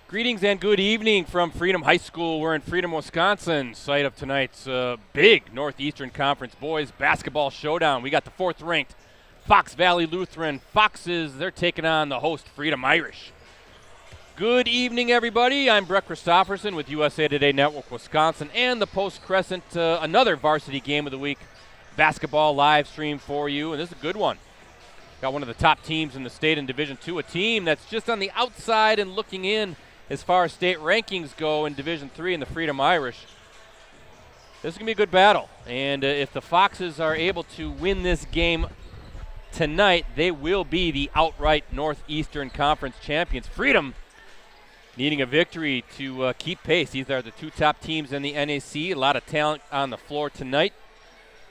Greetings and good evening from Freedom High School. We're in Freedom, Wisconsin, site of tonight's big Northeastern Conference boys basketball showdown. We got the fourth-ranked Fox Valley Lutheran Foxes. They're taking on the host Freedom Irish. Good evening, everybody. I'm Brett Christopherson with USA Today Network Wisconsin and the Post Crescent, another Varsity Game of the Week basketball live stream for you, and this is a good one. Got one of the top teams in the state in Division II, a team that's just on the outside and looking in as far as state rankings go in Division III in the Freedom Irish. This is going to be a good battle. And if the Foxes are able to win this game tonight, they will be the outright Northeastern Conference champions. Freedom needing a victory to keep pace. These are the two top teams in the NAC. A lot of talent on the floor tonight.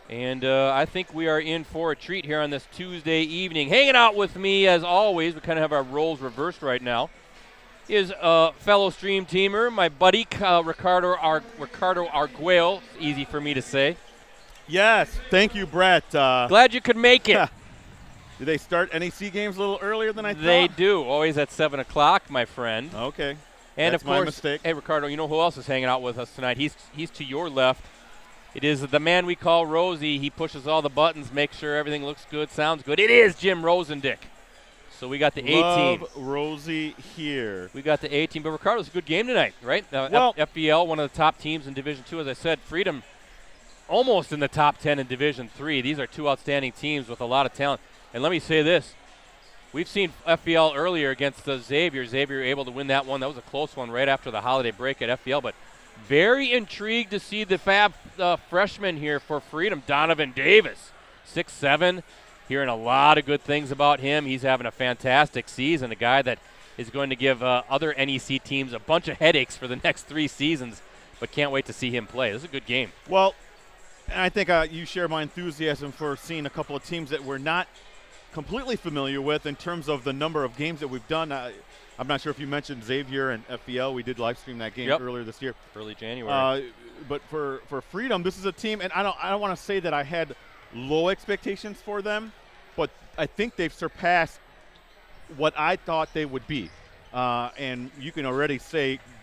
And I think we are in for a treat here on this Tuesday evening. Hanging out with me, as always, we kind of have our roles reversed right now, is a fellow stream teamer, my buddy Ricardo Arguello. Easy for me to say. Yes, thank you, Brett. Glad you could make it. Do they start NAC games a little earlier than I thought? They do, always at 7 o'clock, my friend. Okay, and that's of course, my mistake. Hey, Ricardo, you know who else is hanging out with us tonight? He's to your left. It is the man we call Rosie. He pushes all the buttons, makes sure everything looks good, sounds good. It is Jim Rosandick. So we got the A-team. Love Rosie here. We got the A-team. But, Ricardo, it's a good game tonight, right? Well, FVL, one of the top teams in Division II. As I said, Freedom almost in the top 10 in Division III. These are two outstanding teams with a lot of talent. And let me say this. We've seen FVL earlier against Xavier. Xavier able to win that one. That was a close one right after the holiday break at FVL. But very intrigued to see the fab freshman here for Freedom, Donovan Davis, 6'7". Hearing a lot of good things about him. He's having a fantastic season, a guy that is going to give other NEC teams a bunch of headaches for the next 3 seasons, but can't wait to see him play. This is a good game. Well, I think you share my enthusiasm for seeing a couple of teams that we're not completely familiar with in terms of the number of games that we've done. I'm not sure if you mentioned Xavier and FVL. We did live stream that game earlier this year. Early January. But for Freedom, this is a team, and I don't want to say that I had low expectations for them, but I think they've surpassed what I thought they would be. And you can already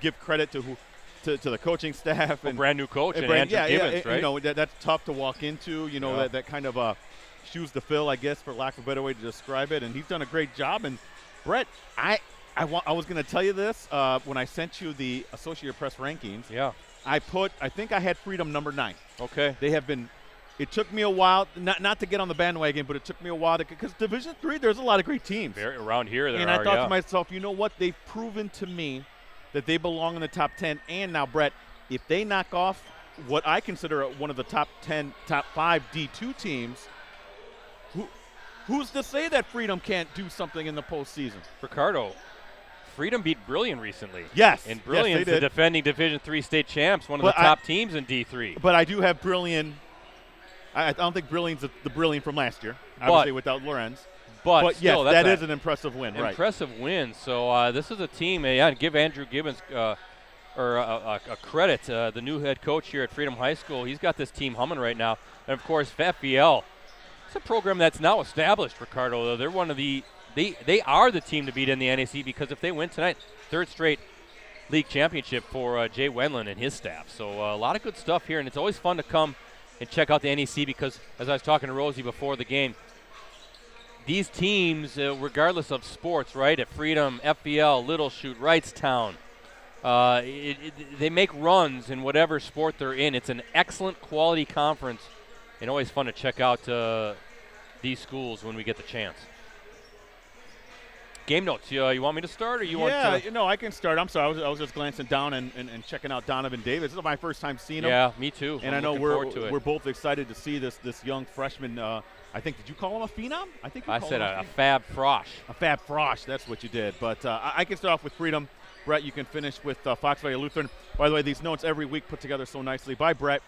give credit to the coaching staff. And brand new coach and Andrew Gibbons, right? You know, that's tough to walk into, you know, that kind of shoes to fill, I guess, for lack of a better way to describe it. And he's done a great job. And, Brett, I was going to tell you this when I sent you the Associated Press rankings. Yeah. I think I had Freedom number 9. Okay. They have been – it took me a while, not to get on the bandwagon, but it took me a while because Division III, there's a lot of great teams. Around here there and are, I thought to myself, you know what? They've proven to me that they belong in the top 10. And now, Brett, if they knock off what I consider one of the top 5 D2 teams, who's to say that Freedom can't do something in the postseason? Ricardo, Freedom beat Brillion recently. Yes. And Brillian's the defending Division III state champs, one of the top teams in D3. But I do have Brillion. I don't think Brilliant's the Brilliant from last year, obviously without Lorenz. But still, yes, that is an impressive win, right? Impressive win. So this is a team, give Andrew Gibbons a credit, the new head coach here at Freedom High School. He's got this team humming right now. And, of course, FVL, it's a program that's now established, Ricardo. They're one of they are the team to beat in the NAC because if they win tonight, 3rd straight league championship for Jay Wendland and his staff. So a lot of good stuff here, and it's always fun to come and check out the NEC because, as I was talking to Rosie before the game, these teams, regardless of sports, right, at Freedom, FVL, Little Chute, Wrightstown, they make runs in whatever sport they're in. It's an excellent quality conference and always fun to check out these schools when we get the chance. Game notes. You want me to start or you want to? Yeah, no, I can start. I'm sorry. I was just glancing down and checking out Donovan Davis. This is my first time seeing him. Yeah, me too. And I know we're both excited to see this young freshman. I think, did you call him a phenom? I said a fab frosh. A fab frosh. That's what you did. But I can start off with Freedom. Brett, you can finish with Fox Valley Lutheran. By the way, these notes every week put together so nicely by Brett.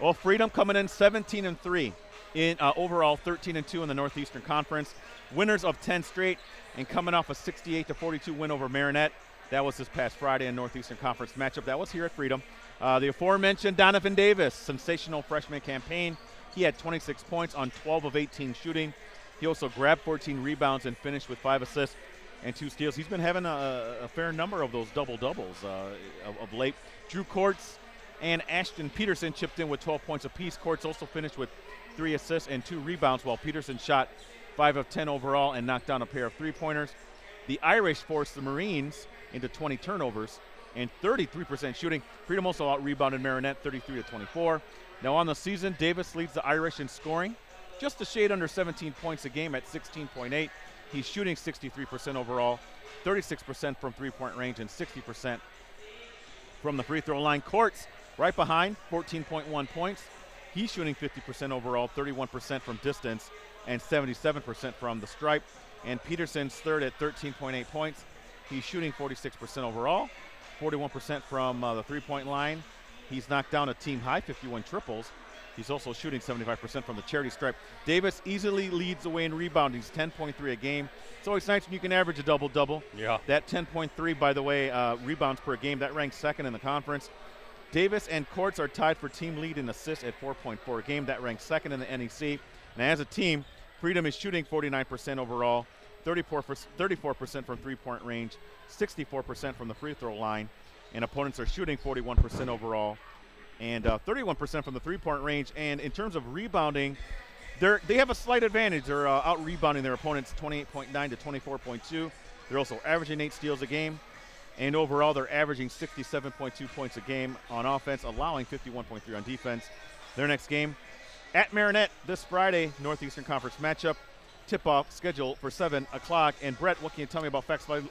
Well, Freedom coming in 17-3 in overall, 13-2 in the Northeastern Conference. Winners of 10 straight. And coming off a 68-42 win over Marinette. That was this past Friday in Northeastern Conference matchup. That was here at Freedom. The aforementioned Donovan Davis, sensational freshman campaign. He had 26 points on 12 of 18 shooting. He also grabbed 14 rebounds and finished with 5 assists. and 2 steals. He's been having a fair number of those double-doubles of late. Drew Courts and Ashton Peterson chipped in with 12 points apiece. Courts also finished with 3 assists and 2 rebounds, while Peterson shot 5 of 10 overall and knocked down a pair of 3-pointers. The Irish forced the Marines into 20 turnovers and 33% shooting. Freedom also out-rebounded Marinette 33-24. Now on the season, Davis leads the Irish in scoring, just a shade under 17 points a game at 16.8. He's shooting 63% overall, 36% from three-point range, and 60% from the free throw line. Courts right behind, 14.1 points. He's shooting 50% overall, 31% from distance, and 77% from the stripe. And Peterson's third at 13.8 points. He's shooting 46% overall, 41% from the three-point line. He's knocked down a team-high 51 triples. He's also shooting 75% from the charity stripe. Davis easily leads the way in rebounding. He's 10.3 a game. It's always nice when you can average a double-double. Yeah. That 10.3, by the way, rebounds per game, that ranks second in the conference. Davis and Courts are tied for team lead in assists at 4.4 a game. That ranks second in the NEC. And as a team, Freedom is shooting 49% overall, 34% from three-point range, 64% from the free throw line, and opponents are shooting 41% overall and 31% from the three-point range. And in terms of rebounding, they have a slight advantage. They're out-rebounding their opponents 28.9 to 24.2. They're also averaging 8 steals a game. And overall, they're averaging 67.2 points a game on offense, allowing 51.3 on defense. Their next game at Marinette this Friday, Northeastern Conference matchup. Tip-off scheduled for 7 o'clock. And, Brett, what can you tell me about Fox Valley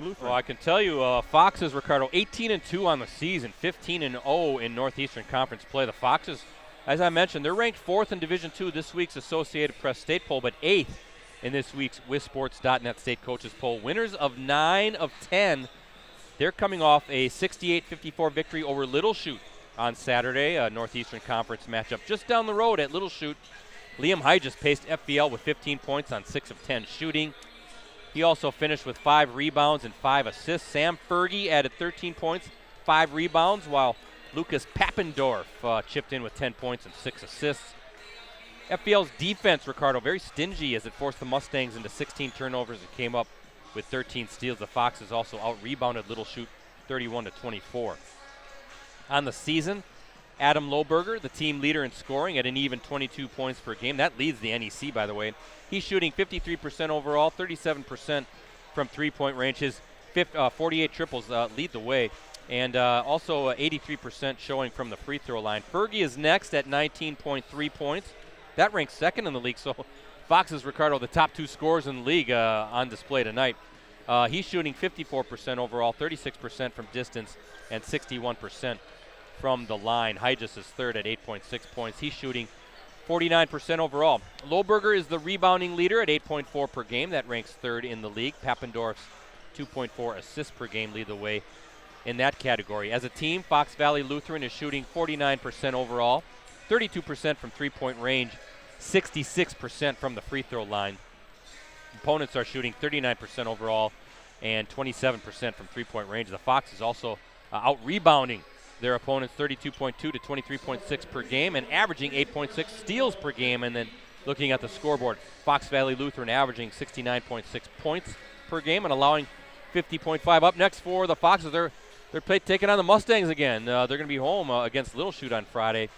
Lutheran? Well, I can tell you Foxes, Ricardo, 18-2 on the season, 15-0 in Northeastern Conference play. The Foxes, as I mentioned, they're ranked 4th in Division II this week's Associated Press State poll, but 8th in this week's WisSports.net State Coaches poll. Winners of 9 of 10. They're coming off a 68-54 victory over Little Chute on Saturday, a Northeastern Conference matchup just down the road at Little Chute. Liam Hyges paced FVL with 15 points on 6 of 10 shooting. He also finished with 5 rebounds and 5 assists. Sam Fergie added 13 points, 5 rebounds, while Lucas Pappendorf chipped in with 10 points and 6 assists. FVL's defense, Ricardo, very stingy as it forced the Mustangs into 16 turnovers and came up with 13 steals. The Foxes also out-rebounded Little Chute 31-24. On the season, Adam Lohberger, the team leader in scoring at an even 22 points per game. That leads the NEC, by the way. He's shooting 53% overall, 37% from three-point range. His 48 triples lead the way, and also 83% showing from the free throw line. Fergie is next at 19.3 points. That ranks second in the league, so Foxes, Ricardo, the top 2 scorers in the league on display tonight. He's shooting 54% overall, 36% from distance, and 61% from the line. Hyges is third at 8.6 points. He's shooting 49% overall. Lohberger is the rebounding leader at 8.4 per game. That ranks third in the league. Pappendorf's 2.4 assists per game lead the way in that category. As a team, Fox Valley Lutheran is shooting 49% overall, 32% from three-point range, 66% from the free throw line. Opponents are shooting 39% overall and 27% from three-point range. The Foxes also out-rebounding their opponents 32.2 to 23.6 per game and averaging 8.6 steals per game. And then looking at the scoreboard, Fox Valley Lutheran averaging 69.6 points per game and allowing 50.5. Up next for the Foxes, they're taking on the Mustangs again. They're going to be home against Little Chute on Friday.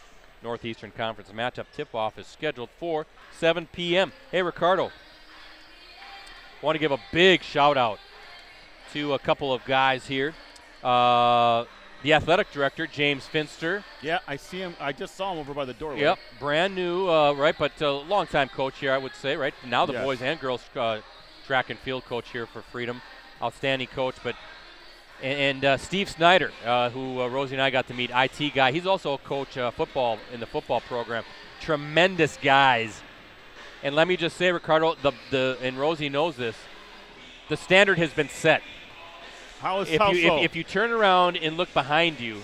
Northeastern Conference matchup tip-off is scheduled for 7 p.m. Hey, Ricardo, want to give a big shout-out to a couple of guys here. The athletic director, James Finster. Yeah, I see him. I just saw him over by the doorway. Yep, brand new, right, but longtime coach here, I would say, right? Now the boys and girls track and field coach here for Freedom. Outstanding coach. But and Steve Snyder, who Rosie and I got to meet, IT guy. He's also a coach football in the football program. Tremendous guys. And let me just say, Ricardo, and Rosie knows this, the standard has been set. If you turn around and look behind you,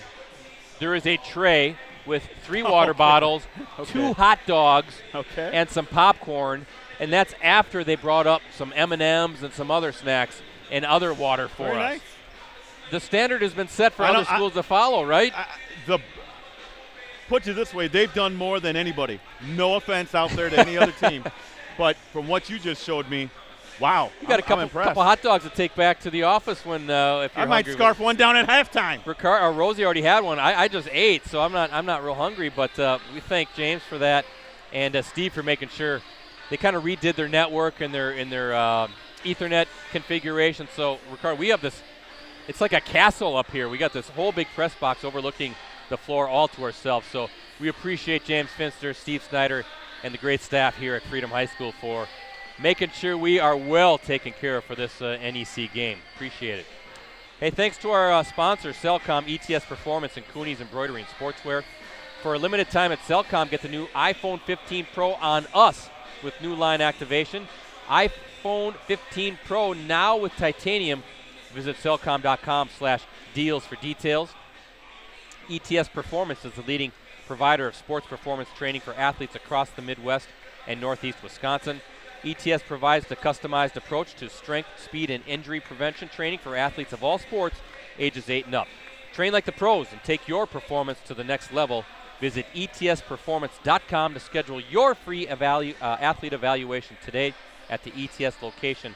there is a tray with 3 water bottles, 2 hot dogs, and some popcorn, and that's after they brought up some M&Ms and some other snacks and other water for us. Nice. The standard has been set for other schools to follow, right? Put it this way, they've done more than anybody. No offense out there to any other team, but from what you just showed me, Wow. You got a couple hot dogs to take back to the office when if you're I might hungry. scarf one down at halftime. Ricardo or Rosie already had one. I just ate, so I'm not real hungry. But we thank James for that, and Steve for making sure they kind of redid their network and their Ethernet configuration. So Ricardo, we have this. It's like a castle up here. We got this whole big press box overlooking the floor all to ourselves. So we appreciate James Finster, Steve Snyder, and the great staff here at Freedom High School for making sure we are well taken care of for this NEC game. Appreciate it. Hey, thanks to our sponsors, Cellcom, ETS Performance, and Cooney's Embroidery and Sportswear. For a limited time at Cellcom, get the new iPhone 15 Pro on us with new line activation. iPhone 15 Pro now with titanium. Visit cellcom.com/deals for details. ETS Performance is the leading provider of sports performance training for athletes across the Midwest and Northeast Wisconsin. ETS provides the customized approach to strength, speed, and injury prevention training for athletes of all sports, ages 8 and up. Train like the pros and take your performance to the next level. Visit etsperformance.com to schedule your free athlete evaluation today at the ETS location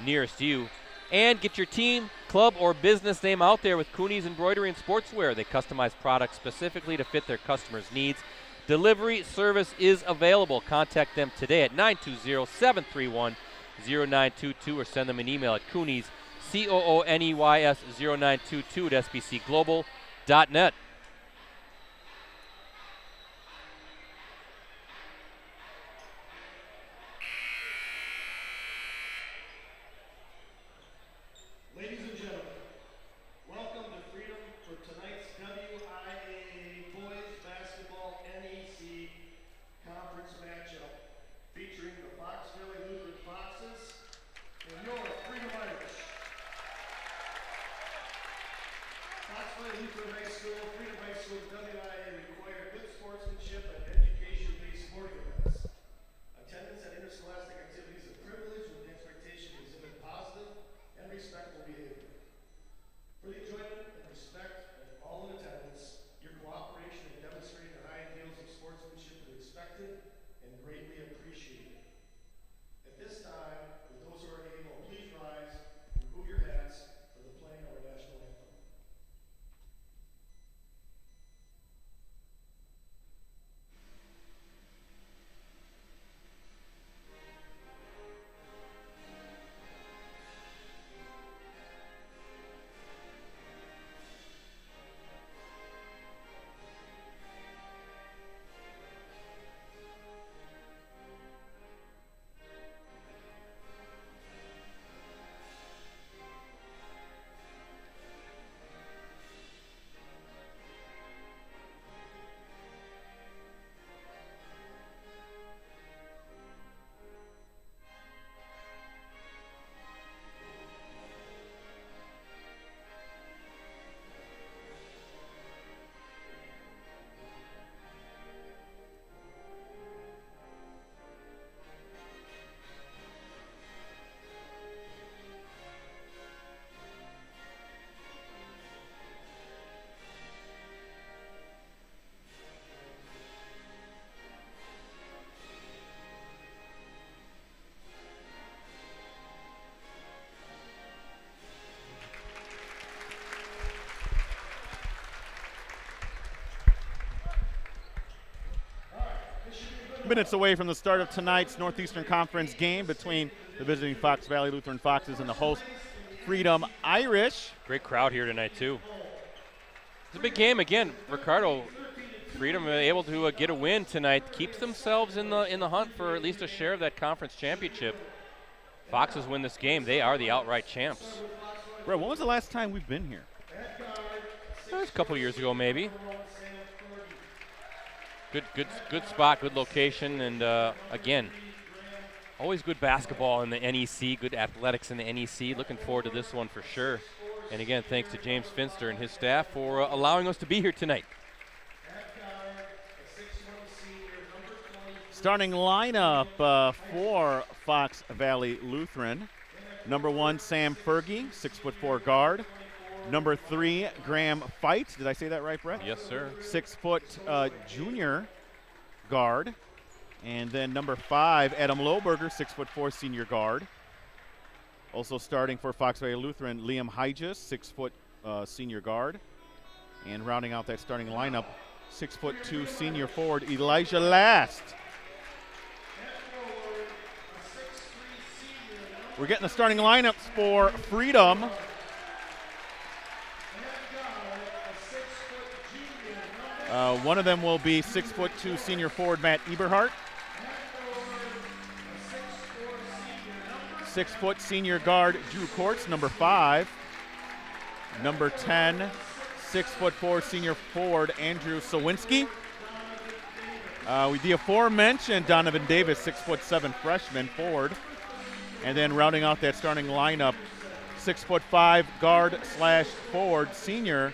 nearest you. And get your team, club, or business name out there with Cooney's Embroidery and Sportswear. They customize products specifically to fit their customers' needs. Delivery service is available. Contact them today at 920-731-0922 or send them an email at Cooney's, COONEYS 0922 at sbcglobal.net. Minutes away from the start of tonight's Northeastern Conference game between the visiting Fox Valley Lutheran Foxes and the host Freedom Irish. Great crowd here tonight, too. It's a big game again. Ricardo, Freedom able to get a win tonight, keeps themselves in the hunt for at least a share of that conference championship. Foxes win this game. They are the outright champs. Bro, when was the last time we've been here? That was a couple of years ago, maybe. Good spot, good location, and again, always good basketball in the NEC, good athletics in the NEC. Looking forward to this one for sure. And again, thanks to James Finster and his staff for allowing us to be here tonight. Starting lineup for Fox Valley Lutheran. Number 1, Sam Fergie, 6'4" guard. Number 3, Graham Fight. Did I say that right, Brett? Yes, sir. 6-foot junior guard. And then number 5, Adam Lohberger, 6'4" senior guard. Also starting for Fox Valley Lutheran, Liam Hyges, 6-foot senior guard. And rounding out that starting lineup, 6'2" senior forward Elijah Last. We're getting the starting lineups for Freedom. One of them will be 6'2" senior forward Matt Eberhardt. 6-foot senior guard Drew Courts, number 5. Number 10, 6'4" senior forward Andrew Sawinski. The aforementioned Donovan Davis, 6'7" freshman forward. And then rounding out that starting lineup, 6'5" guard / forward senior,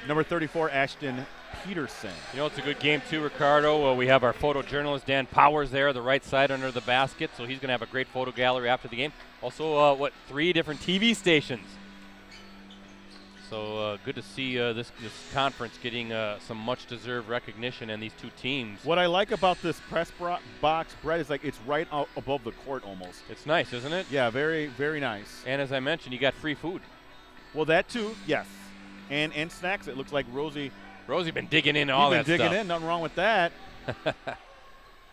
number 34 Ashton Peterson. You know, it's a good game too, Ricardo. We have our photojournalist Dan Powers there, the right side under the basket, so he's going to have a great photo gallery after the game. Also, 3 different TV stations. So good to see this conference getting some much-deserved recognition, and these two teams. What I like about this press box, Brett, is like it's right out above the court almost. It's nice, isn't it? Yeah, very, very nice. And as I mentioned, you got free food. Well, that too, yes. And snacks. It looks like Rosie been digging into all that stuff. Digging in, nothing wrong with that.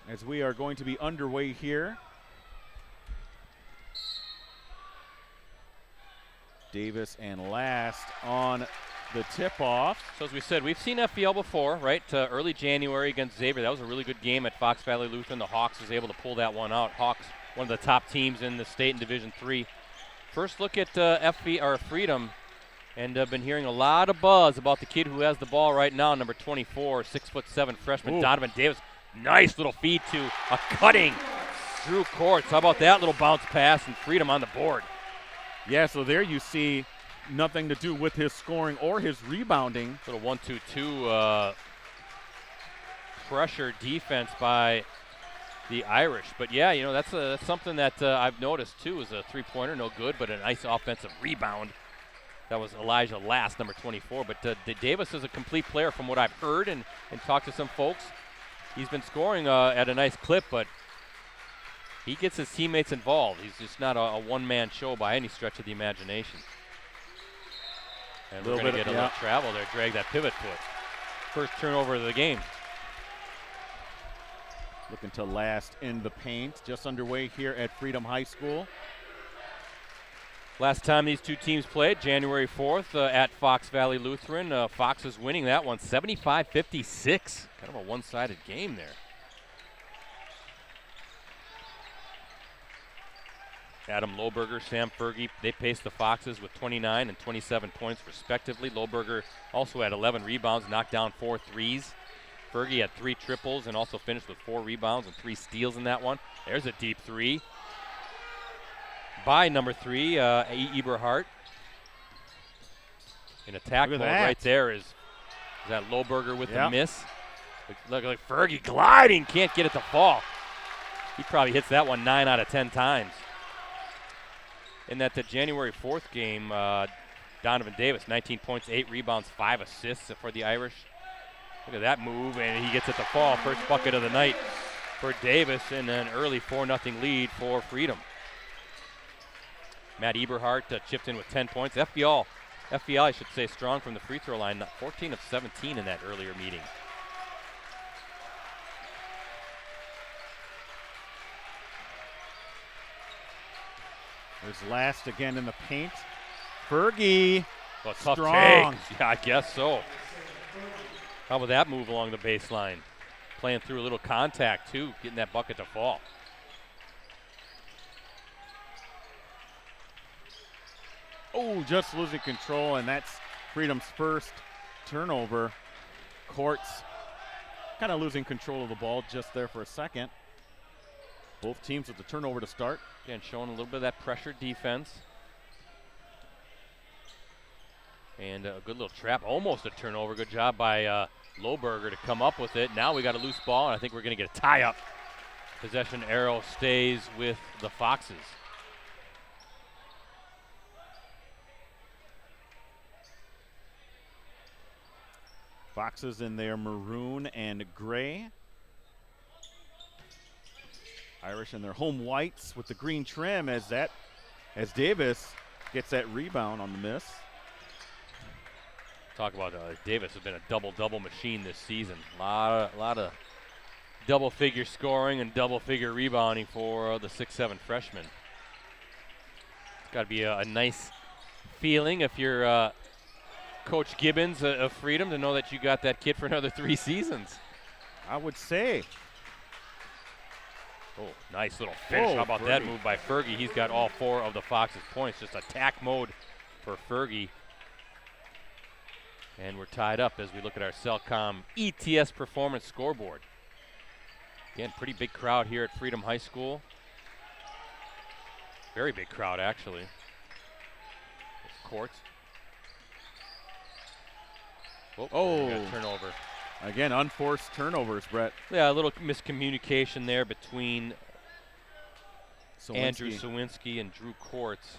As we are going to be underway here. Davis and Last on the tip-off. So as we said, we've seen FVL before, right? Early January against Xavier. That was a really good game at Fox Valley Lutheran. The Hawks was able to pull that one out. Hawks, one of the top teams in the state in Division III. First look at Freedom. And I've been hearing a lot of buzz about the kid who has the ball right now, number 24, 6'7" freshman, Donovan Davis. Nice little feed to a cutting Drew Courts. How about that little bounce pass and Freedom on the board? Yeah, so there you see nothing to do with his scoring or his rebounding. Little 1-2-2 pressure defense by the Irish. But, yeah, you know, that's something that I've noticed, too, is a three-pointer, no good, but a nice offensive rebound. That was Elijah Last, number 24. But Davis is a complete player from what I've heard and talked to some folks. He's been scoring at a nice clip, but he gets his teammates involved. He's just not a one-man show by any stretch of the imagination. And we're going to get a little travel there, drag that pivot foot. First turnover of the game. Looking to Last in the paint, just underway here at Freedom High School. Last time these two teams played, January 4th at Fox Valley Lutheran. Fox is winning that one, 75-56. Kind of a one-sided game there. Adam Lohberger, Sam Fergie, they paced the Foxes with 29 and 27 points respectively. Lohberger also had 11 rebounds, knocked down 4 threes. Fergie had 3 triples and also finished with 4 rebounds and 3 steals in that one. There's a deep three by number 3, Eberhardt. In attack mode right there is that Lohberger with the miss. Look like Fergie gliding, can't get it to fall. He probably hits that one 9 out of 10 times. In that the January 4th game, Donovan Davis, 19 points, 8 rebounds, 5 assists for the Irish. Look at that move, and he gets it to fall. First bucket of the night for Davis, and an early 4-0 lead for Freedom. Matt Eberhardt chipped in with 10 points. FBL, I should say, strong from the free throw line, 14 of 17 in that earlier meeting. There's Last again in the paint. Fergie, tough strong. Take. Yeah, I guess so. How about that move along the baseline? Playing through a little contact, too, getting that bucket to fall. Oh, just losing control, and that's Freedom's first turnover. Courts kind of losing control of the ball just there for a second. Both teams with the turnover to start. Again, showing a little bit of that pressure defense. And a good little trap, almost a turnover. Good job by Lohberger to come up with it. Now we got a loose ball, and I think we're going to get a tie-up. Possession arrow stays with the Foxes. Foxes in their maroon and gray. Irish in their home whites with the green trim, as that as Davis gets that rebound on the miss. Talk about Davis has been a double-double machine this season. A lot of double-figure scoring and double-figure rebounding for the 6'7" freshman. It's got to be a nice feeling if you're Coach Gibbons of Freedom to know that you got that kid for another 3 seasons. I would say. Oh, nice little finish. How about that move by Fergie? He's got all 4 of the Fox's points. Just attack mode for Fergie. And we're tied up as we look at our Cellcom ETS Performance scoreboard. Again, pretty big crowd here at Freedom High School. Very big crowd, actually. Courts. Oh, got a turnover. Again, unforced turnovers, Brett. Yeah, a little miscommunication there between Andrew Sawinski and Drew Courts.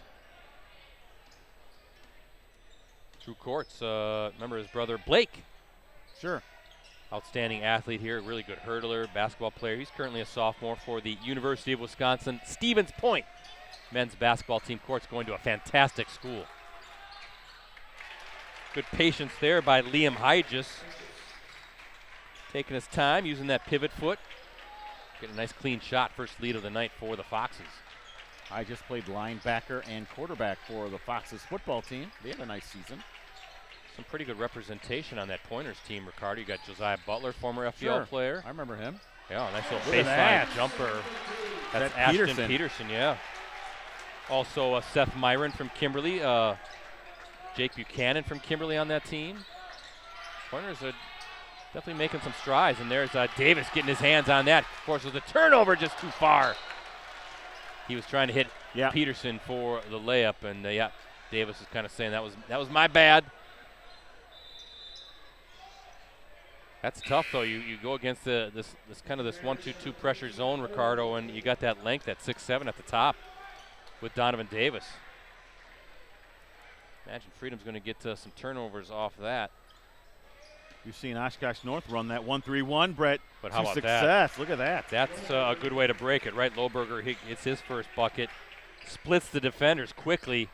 Drew Courts, remember his brother Blake. Sure. Outstanding athlete here, really good hurdler, basketball player. He's currently a sophomore for the University of Wisconsin Stevens Point men's basketball team. Courts going to a fantastic school. Good patience there by Liam Hygis. Taking his time, using that pivot foot. Getting a nice clean shot, first lead of the night for the Foxes. I just played linebacker and quarterback for the Foxes football team. They had a nice season. Some pretty good representation on that Pointers team, Ricardo. You got Josiah Butler, former FBL player. I remember him. Yeah, nice little baseline jumper. That's Ashton Peterson, yeah. Also Seth Myron from Kimberly. Jake Buchanan from Kimberly on that team. Pointers are definitely making some strides, and there's Davis getting his hands on that. Of course, it was a turnover just too far. He was trying to hit Peterson for the layup, and Davis is kind of saying that was my bad. That's tough, though. You go against this 1-2-2 pressure zone, Ricardo, and you got that length at 6'7" at the top with Donovan Davis. Imagine Freedom's going to get some turnovers off that. You've seen Oshkosh North run that 1-3-1, Brett. But how about success. That? Look at that. That's a good way to break it, right? Lohberger hits his first bucket, splits the defenders quickly,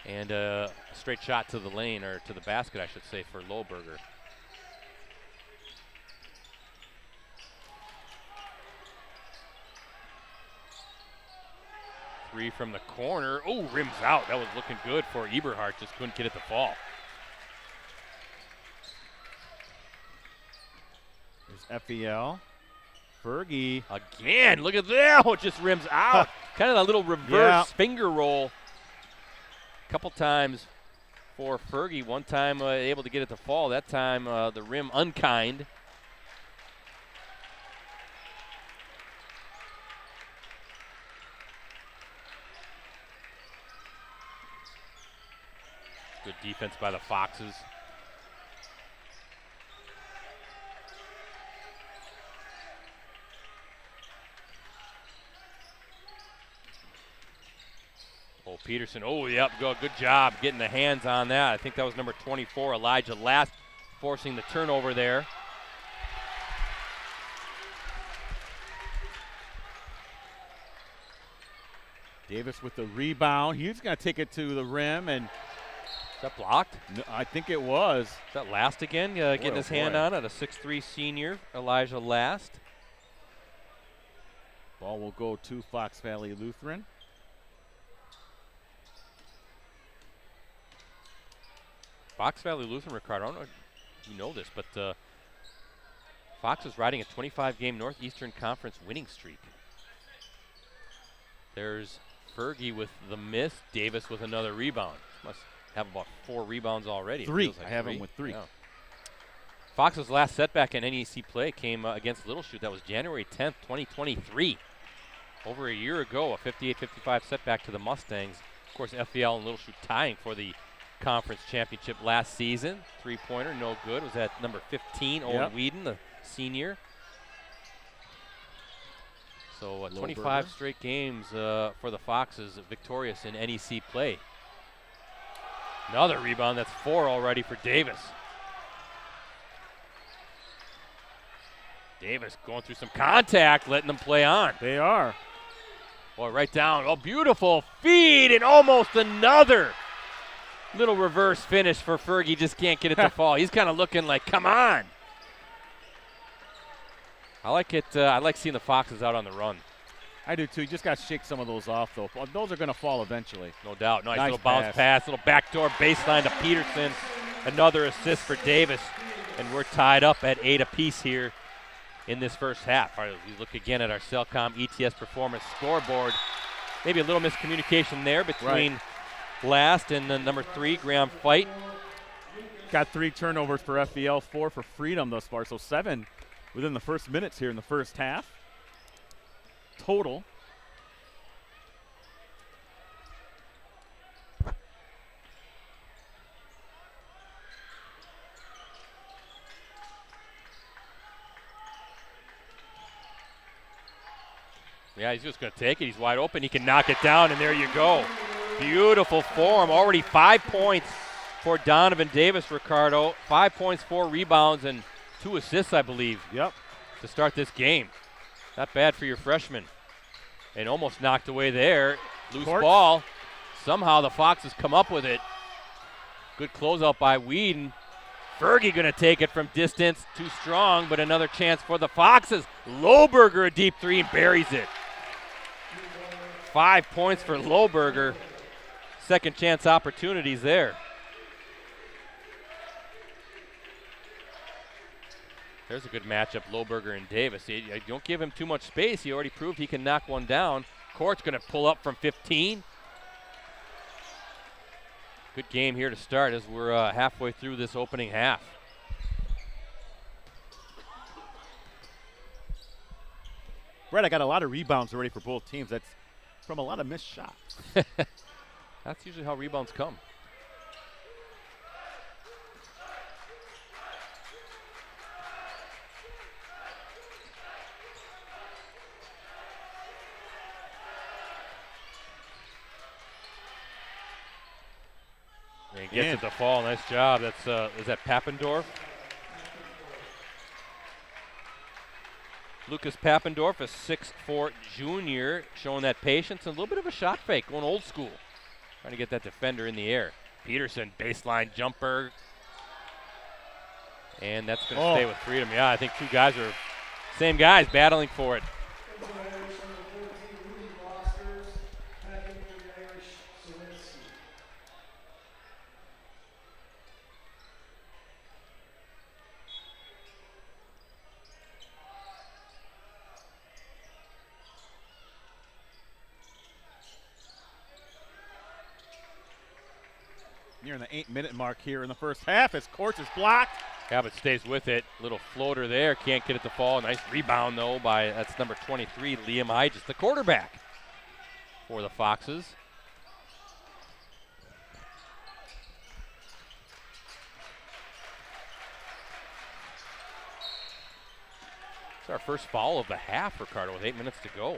and a straight shot to the lane, or to the basket, I should say, for Lohberger. Three from the corner. Oh, rims out. That was looking good for Eberhardt. Just couldn't get it to fall. There's FEL. Fergie. Again, look at that. Oh, it just rims out. Kind of a little reverse finger roll. A couple times for Fergie. One time able to get it to fall. That time the rim unkind. Good defense by the Foxes. Oh, Peterson. Oh, yep. Good job getting the hands on that. I think that was number 24, Elijah Last, forcing the turnover there. Davis with the rebound. He's going to take it to the rim, and is that blocked? No, I think it was. Is that Last again, getting his hand on it? A 6'3" senior, Elijah Last. Ball will go to Fox Valley Lutheran. Fox Valley Lutheran, Ricardo, I don't know if you know this, but Fox is riding a 25-game Northeastern Conference winning streak. There's Fergie with the miss, Davis with another rebound. Must have about 4 rebounds already. 3. Like I have him with 3. Yeah. Fox's last setback in NEC play came against Little Chute. That was January 10th, 2023. Over a year ago, a 58-55 setback to the Mustangs. Of course, FVL and Little Chute tying for the conference championship last season. Three-pointer, no good. Was at number 15, Owen Whedon, the senior. So 25 straight games for the Foxes, victorious in NEC play. Another rebound. That's 4 already for Davis. Davis going through some contact, letting them play on. They are. Boy, right down. Oh, beautiful feed and almost another little reverse finish for Fergie. Just can't get it to fall. He's kind of looking like, come on. I like it. I like seeing the Foxes out on the run. I do too. You just got to shake some of those off, though. Those are going to fall eventually. No doubt. Nice little pass. bounce pass, little backdoor baseline to Peterson. Another assist for Davis. And we're tied up at 8 apiece here in this first half. All right, we look again at our Cellcom ETS Performance scoreboard. Maybe a little miscommunication there between last and the number 3, Graham Fight. Got 3 turnovers for FVL, 4 for Freedom thus far, so 7 within the first minutes here in the first half. Total. Yeah, he's just going to take it. He's wide open. He can knock it down, and there you go. Beautiful form. Already 5 points for Donovan Davis, Ricardo. 5 points, 4 rebounds, and 2 assists, I believe. Yep. To start this game. Not bad for your freshman. And almost knocked away there. Loose ball. Somehow the Foxes come up with it. Good closeout by Whedon. Fergie going to take it from distance. Too strong, but another chance for the Foxes. Lohberger a deep 3 and buries it. 5 points for Lohberger. Second chance opportunities there. There's a good matchup, Lohberger and Davis. You don't give him too much space. He already proved he can knock one down. Court's going to pull up from 15. Good game here to start as we're halfway through this opening half. Brett, I got a lot of rebounds already for both teams. That's from a lot of missed shots. That's usually how rebounds come. And he gets it to fall. Nice job. That's is that Pappendorf? Lucas Pappendorf, a 6'4" junior, showing that patience and a little bit of a shot fake, going old school. Trying to get that defender in the air. Peterson, baseline jumper. And that's going to stay with Freedom. Yeah, I think 2 guys are same guys battling for it. Near the 8-minute mark here in the first half as Courts is blocked. Cabot stays with it. Little floater there. Can't get it to fall. Nice rebound, though, by that's number 23, Liam Hydges, the quarterback for the Foxes. It's our first foul of the half, Ricardo, with 8 minutes to go.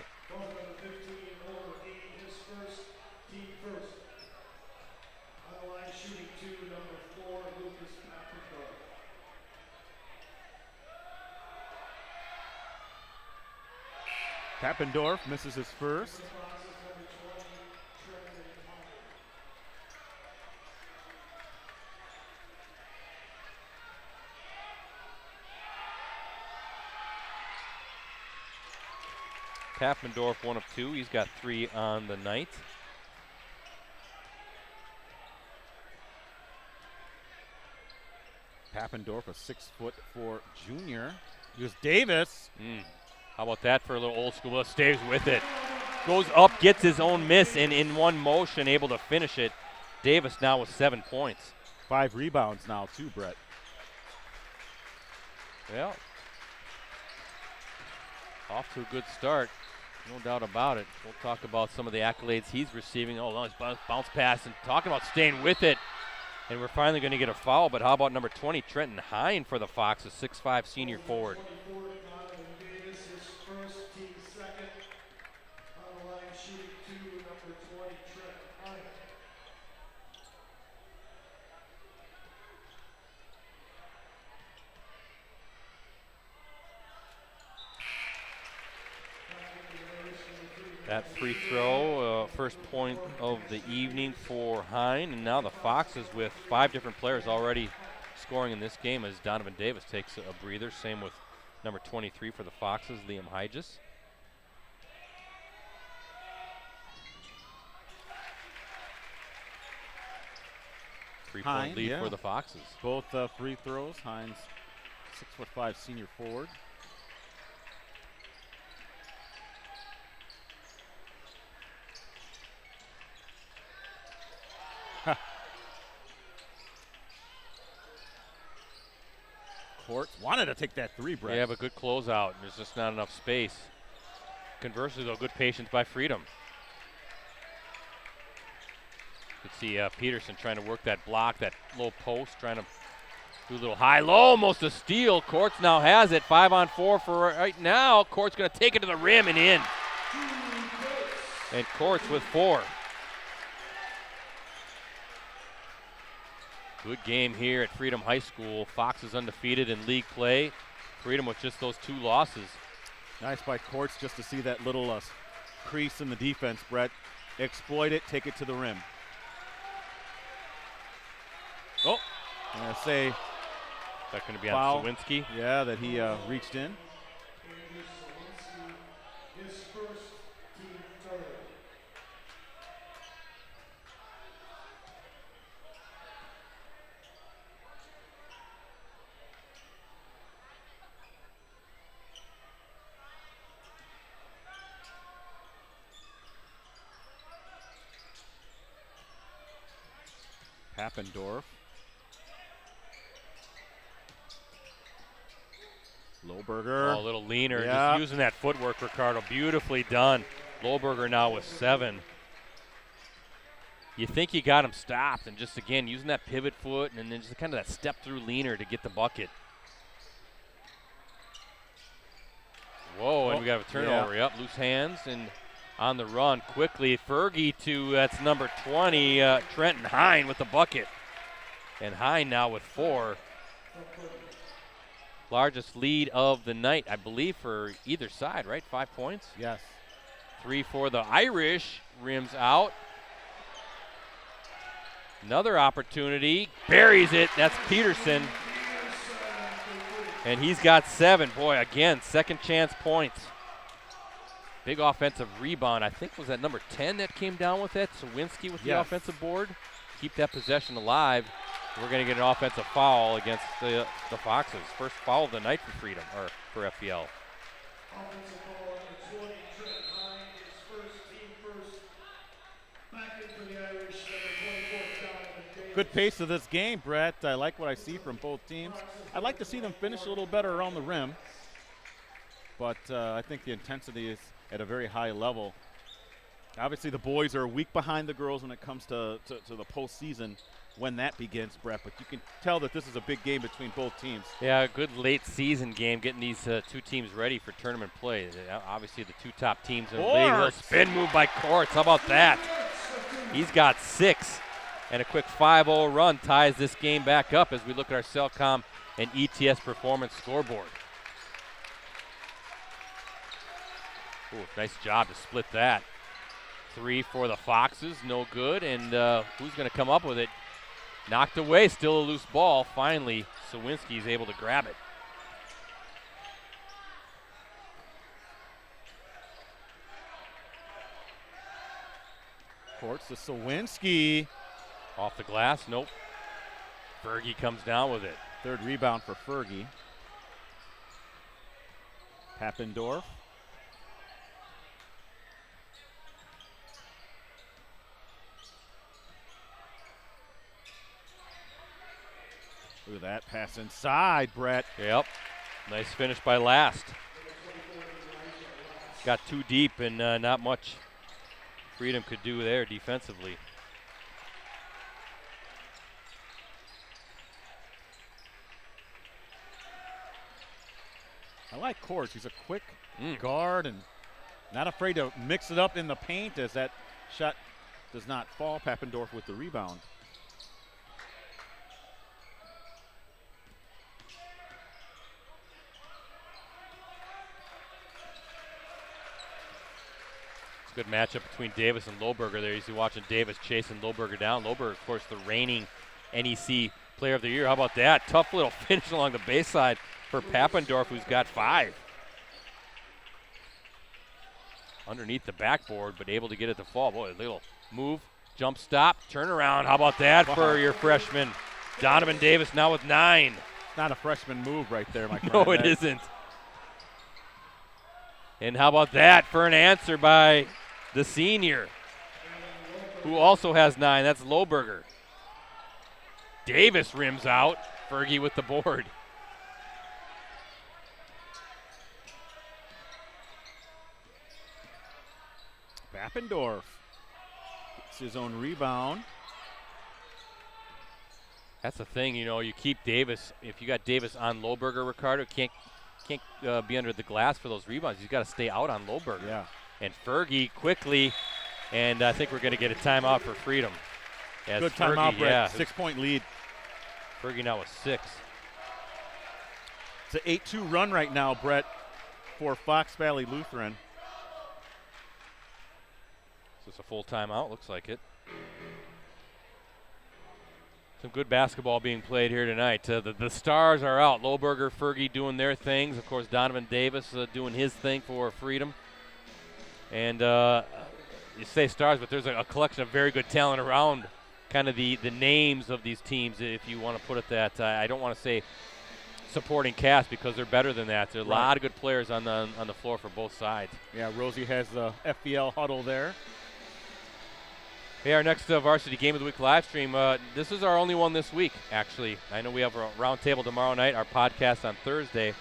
Pappendorf misses his first. Pappendorf 1 of 2. He's got 3 on the night. Pappendorf, a 6'4" junior. Here's Davis. How about that for a little old school? Stays with it. Goes up, gets his own miss, and in one motion able to finish it. Davis now with 7 points. 5 rebounds now too, Brett. Well, off to a good start. No doubt about it. We'll talk about some of the accolades he's receiving. Oh, nice bounce pass, and talking about staying with it. And we're finally going to get a foul, but how about number 20, Trenton Hine for the Foxes, 6'5" senior forward. That free throw, first point of the evening for Hine, and now the Foxes with 5 different players already scoring in this game as Donovan Davis takes a breather. Same with number 23 for the Foxes, Liam Hygis. Three-point lead for the Foxes. Both free throws. Hines, 6'5" senior forward. Court wanted to take that three, Brett. Yeah, but good closeout. There's just not enough space. Conversely, though, good patience by Freedom. You can see Peterson trying to work that block, that low post, trying to do a little high-low, almost a steal. Courts now has it, 5-on-4 for right now. Courts going to take it to the rim and in. And Courts with 4. Good game here at Freedom High School. Foxes undefeated in league play. Freedom with just those 2 losses. Nice by Courts just to see that little crease in the defense, Brett. Exploit it, take it to the rim. Oh, I'm going to say that's going to be foul. On Sawinski. Yeah, that he reached in. Pappendorf. Lohberger. Oh, a little leaner. Yeah. Just using that footwork, Ricardo. Beautifully done. Lohberger now with 7. You think you got him stopped, and just, again, using that pivot foot and then just kind of that step-through leaner to get the bucket. Whoa, and we got a turnover. Yeah. Yep, loose hands and on the run quickly. Fergie to, that's number 20, Trenton Hine with the bucket. And Hine now with 4. Largest lead of the night, I believe, for either side, right? 5 points? Yes. 3 for the Irish. Rims out. Another opportunity. Buries it. That's Peterson. And he's got 7. Boy, again, second chance points. Big offensive rebound. I think was that number 10 that came down with it. Sawinski with the offensive board. Keep that possession alive. We're going to get an offensive foul against the Foxes. First foul of the night for Freedom, or for FPL. Good pace of this game, Brett. I like what I see from both teams. I'd like to see them finish a little better around the rim, but I think the intensity is at a very high level. Obviously, the boys are a week behind the girls when it comes to the postseason when that begins, Brett, but you can tell that this is a big game between both teams. Yeah, a good late season game getting these 2 teams ready for tournament play. Obviously, the 2 top teams in the league. A little spin move by Courts. How about that? He's got 6. And a quick 5-0 run ties this game back up as we look at our Cellcom and ETS performance scoreboard. Ooh, nice job to split that. 3 for the Foxes, no good. And who's going to come up with it? Knocked away, still a loose ball. Finally, Sawinski is able to grab it. Courts to Sawinski. Off the glass, nope. Fergie comes down with it. Third rebound for Fergie. Pappendorf. Look at that pass inside, Brett. Yep. Nice finish by Last. Got too deep and not much Freedom could do there defensively. I like Courts. He's a quick guard and not afraid to mix it up in the paint as that shot does not fall. Pappendorf with the rebound. Good matchup between Davis and Lohberger there. You see watching Davis chasing Lohberger down. Lohberger, of course, the reigning NEC Player of the Year. How about that? Tough little finish along the base side for Pappendorf, who's got 5. Underneath the backboard, but able to get it to fall. Boy, a little move, jump stop, turnaround. How about that for your freshman? Donovan Davis now with 9. Not a freshman move right there, my friend. No, it isn't. And how about that for an answer by the senior, who also has 9. That's Lohberger. Davis rims out. Fergie with the board. Pappendorf gets his own rebound. That's the thing, you know, you keep Davis. If you got Davis on Lohberger, Ricardo, can't be under the glass for those rebounds. He's got to stay out on Lohberger. Yeah. And Fergie quickly, and I think we're going to get a timeout for Freedom. As Good Fergie, timeout, Brett. yeah. 6-point lead. Fergie now with 6. It's an 8-2 run right now, Brett, for Fox Valley Lutheran. Is this a full timeout? Looks like it. Some good basketball being played here tonight. The stars are out. Lohberger, Fergie doing their things. Of course, Donovan Davis doing his thing for Freedom. And you say stars, but there's a collection of very good talent around kind of the names of these teams, if you want to put it that. I don't want to say supporting cast because they're better than that. There are a lot of good players on the floor for both sides. Yeah, Rosie has the FBL huddle there. Hey, our next Varsity Game of the Week live stream, this is our only one this week, actually. I know we have a roundtable tomorrow night, our podcast on Thursday.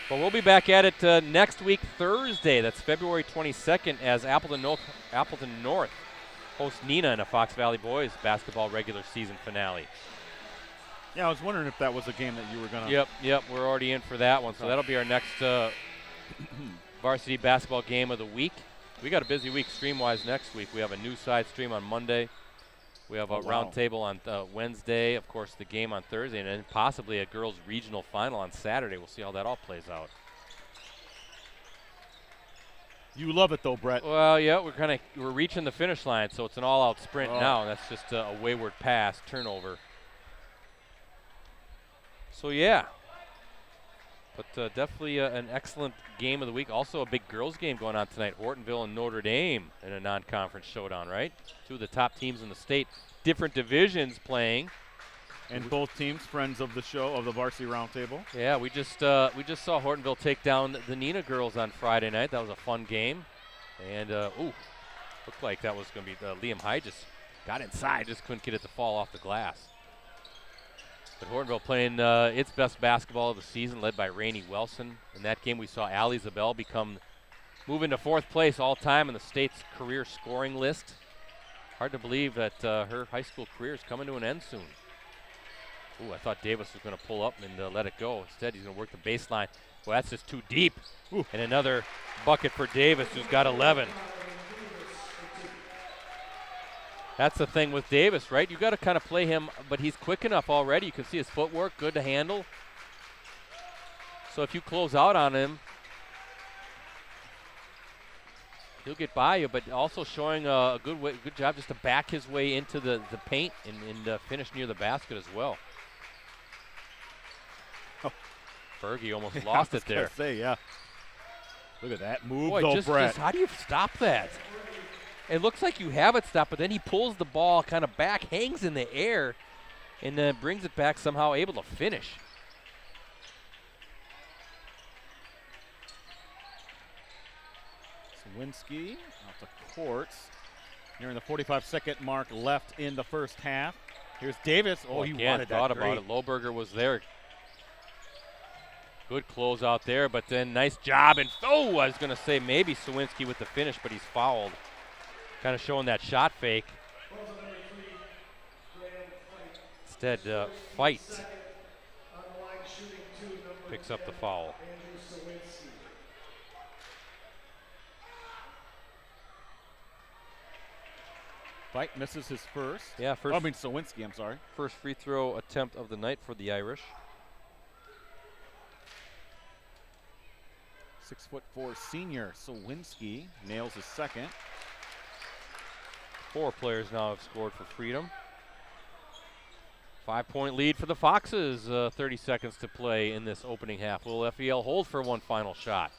But we'll be back at it next week, Thursday. That's February 22nd, as Appleton North hosts Neenah in a Fox Valley Boys basketball regular season finale. Yeah, I was wondering if that was a game that you were going to. Yep, we're already in for that one. So that'll be our next Varsity basketball game of the week. We got a busy week stream-wise next week. We have a new side stream on Monday. We have a roundtable on Wednesday. Of course, the game on Thursday, and then possibly a girls' regional final on Saturday. We'll see how that all plays out. You love it, though, Brett. Well, yeah, we're reaching the finish line, so it's an all-out sprint now. And that's just a wayward pass, turnover. So, yeah. But definitely an excellent game of the week. Also a big girls game going on tonight. Hortonville and Notre Dame in a non-conference showdown, right? 2 of the top teams in the state. Different divisions playing. And both teams friends of the show, of the Varsity Roundtable. Yeah, we just saw Hortonville take down the Neenah girls on Friday night. That was a fun game. And, looked like that was going to be Liam High just got inside, just couldn't get it to fall off the glass. But Hortonville playing its best basketball of the season, led by Rainey Wilson. In that game, we saw Allie Zabel move into 4th place all time in the state's career scoring list. Hard to believe that her high school career is coming to an end soon. Ooh, I thought Davis was going to pull up and let it go. Instead, he's going to work the baseline. Well, that's just too deep. Ooh. And another bucket for Davis, who's got 11. That's the thing with Davis, right? You got to kind of play him, but he's quick enough already. You can see his footwork, good to handle. So if you close out on him, he'll get by you, but also showing a good job just to back his way into the paint and finish near the basket as well. Oh. Fergie almost lost it there. Yeah. Look at that move, Boy, though, Brett. how do you stop that? It looks like you have it stopped, but then he pulls the ball kind of back, hangs in the air, and then brings it back somehow, able to finish. Sawinski out to court. Nearing the 45-second mark left in the first half. Here's Davis. Oh, he wanted that. Thought about it. Lohberger was there. Good close out there, but then nice job. And I was going to say maybe Sawinski with the finish, but he's fouled. Kind of showing that shot fake. Instead, Fight picks up the foul. Fight misses his first. Yeah, Sawinski, I'm sorry. First free throw attempt of the night for the Irish. 6'4" senior Sawinski nails his second. 4 players now have scored for Freedom. 5-point lead for the Foxes, 30 seconds to play in this opening half. Will FEL hold for one final shot?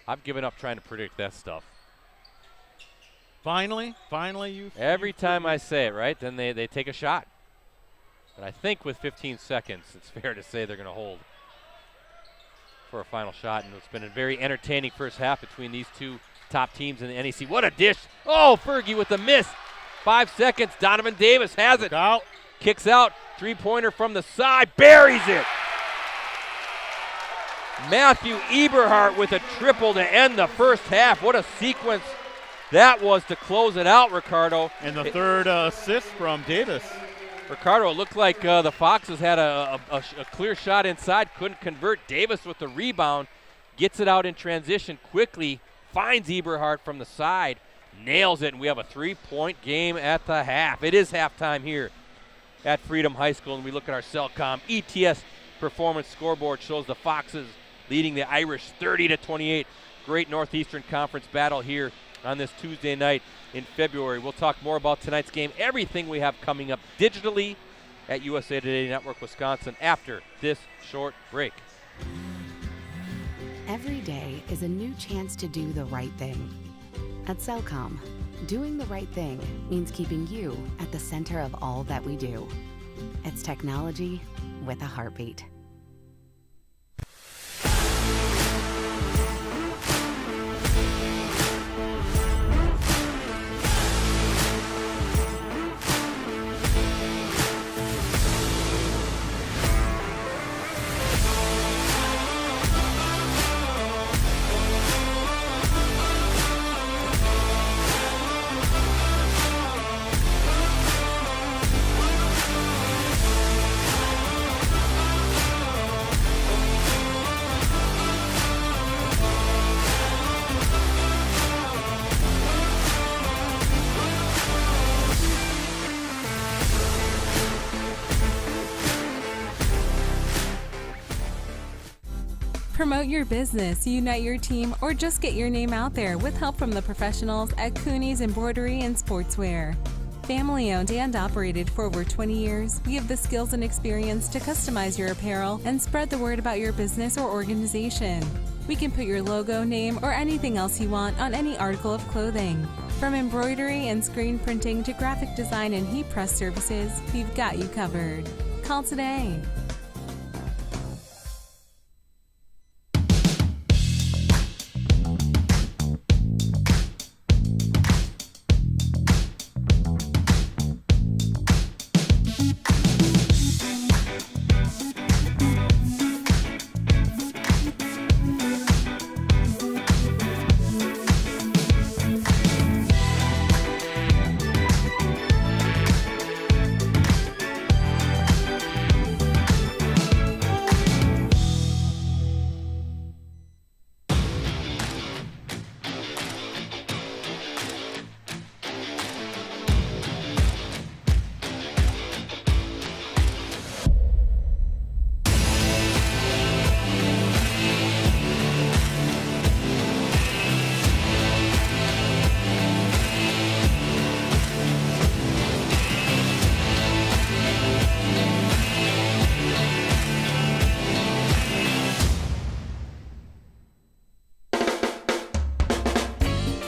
I've given up trying to predict that stuff. Finally, you. Every time I say it, right, then they take a shot. But I think with 15 seconds, it's fair to say they're going to hold for a final shot. And it's been a very entertaining first half between these two top teams in the NEC. What a dish. Oh, Fergie with a miss. 5 seconds. Donovan Davis has it. Out. Kicks out. 3-pointer from the side. Buries it. Matthew Eberhardt with a triple to end the first half. What a sequence that was to close it out, Ricardo. And the third assist from Davis. Ricardo, it looked like the Foxes had a clear shot inside, couldn't convert. Davis with the rebound, gets it out in transition quickly, finds Eberhardt from the side, nails it, and we have a 3-point game at the half. It is halftime here at Freedom High School, and we look at our Cellcom ETS performance scoreboard, shows the Foxes leading the Irish 30-28. Great Northeastern Conference battle here on this Tuesday night in February. We'll talk more about tonight's game, everything we have coming up digitally at USA Today Network Wisconsin after this short break. Every day is a new chance to do the right thing. At Cellcom, doing the right thing means keeping you at the center of all that we do. It's technology with a heartbeat. Promote your business, unite your team, or just get your name out there with help from the professionals at Cooney's Embroidery and Sportswear. Family owned and operated for over 20 years, we have the skills and experience to customize your apparel and spread the word about your business or organization. We can put your logo, name, or anything else you want on any article of clothing. From embroidery and screen printing to graphic design and heat press services, we've got you covered. Call today.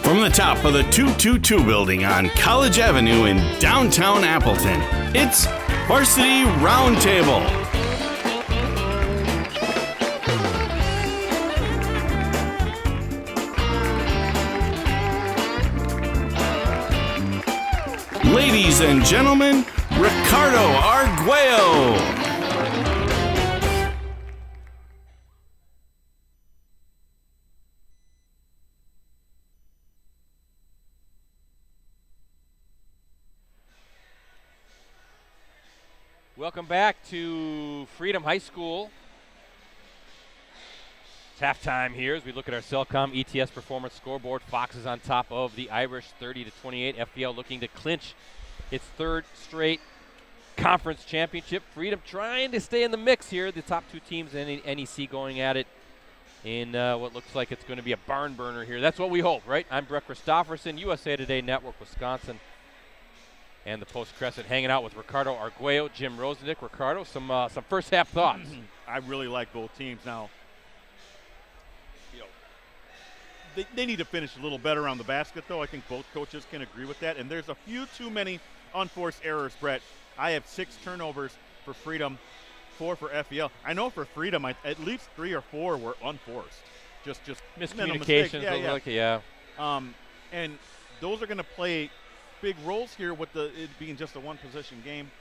From the top of the 222 building on College Avenue in downtown Appleton, it's Varsity Roundtable. Ladies and gentlemen, Ricardo Arguello. Welcome back to Freedom High School. It's halftime here as we look at our Cellcom ETS performance scoreboard. Foxes on top of the Irish 30-28. FPL looking to clinch its third straight conference championship. Freedom trying to stay in the mix here. The top two teams in NEC going at it in what looks like it's going to be a barn burner here. That's what we hope, right? I'm Brett Christopherson, USA Today Network Wisconsin. and the Post Crescent hanging out with Ricardo Arguello, Jim Rosandick. Ricardo, some first half thoughts. I really like both teams. Now, they need to finish a little better on the basket, though. I think both coaches can agree with that. And there's a few too many unforced errors, Brett. I have 6 turnovers for Freedom, 4 for FEL. I know for Freedom, at least 3 or 4 were unforced. Just miscommunications. Yeah. And those are going to play big roles here with it being just a one-possession game.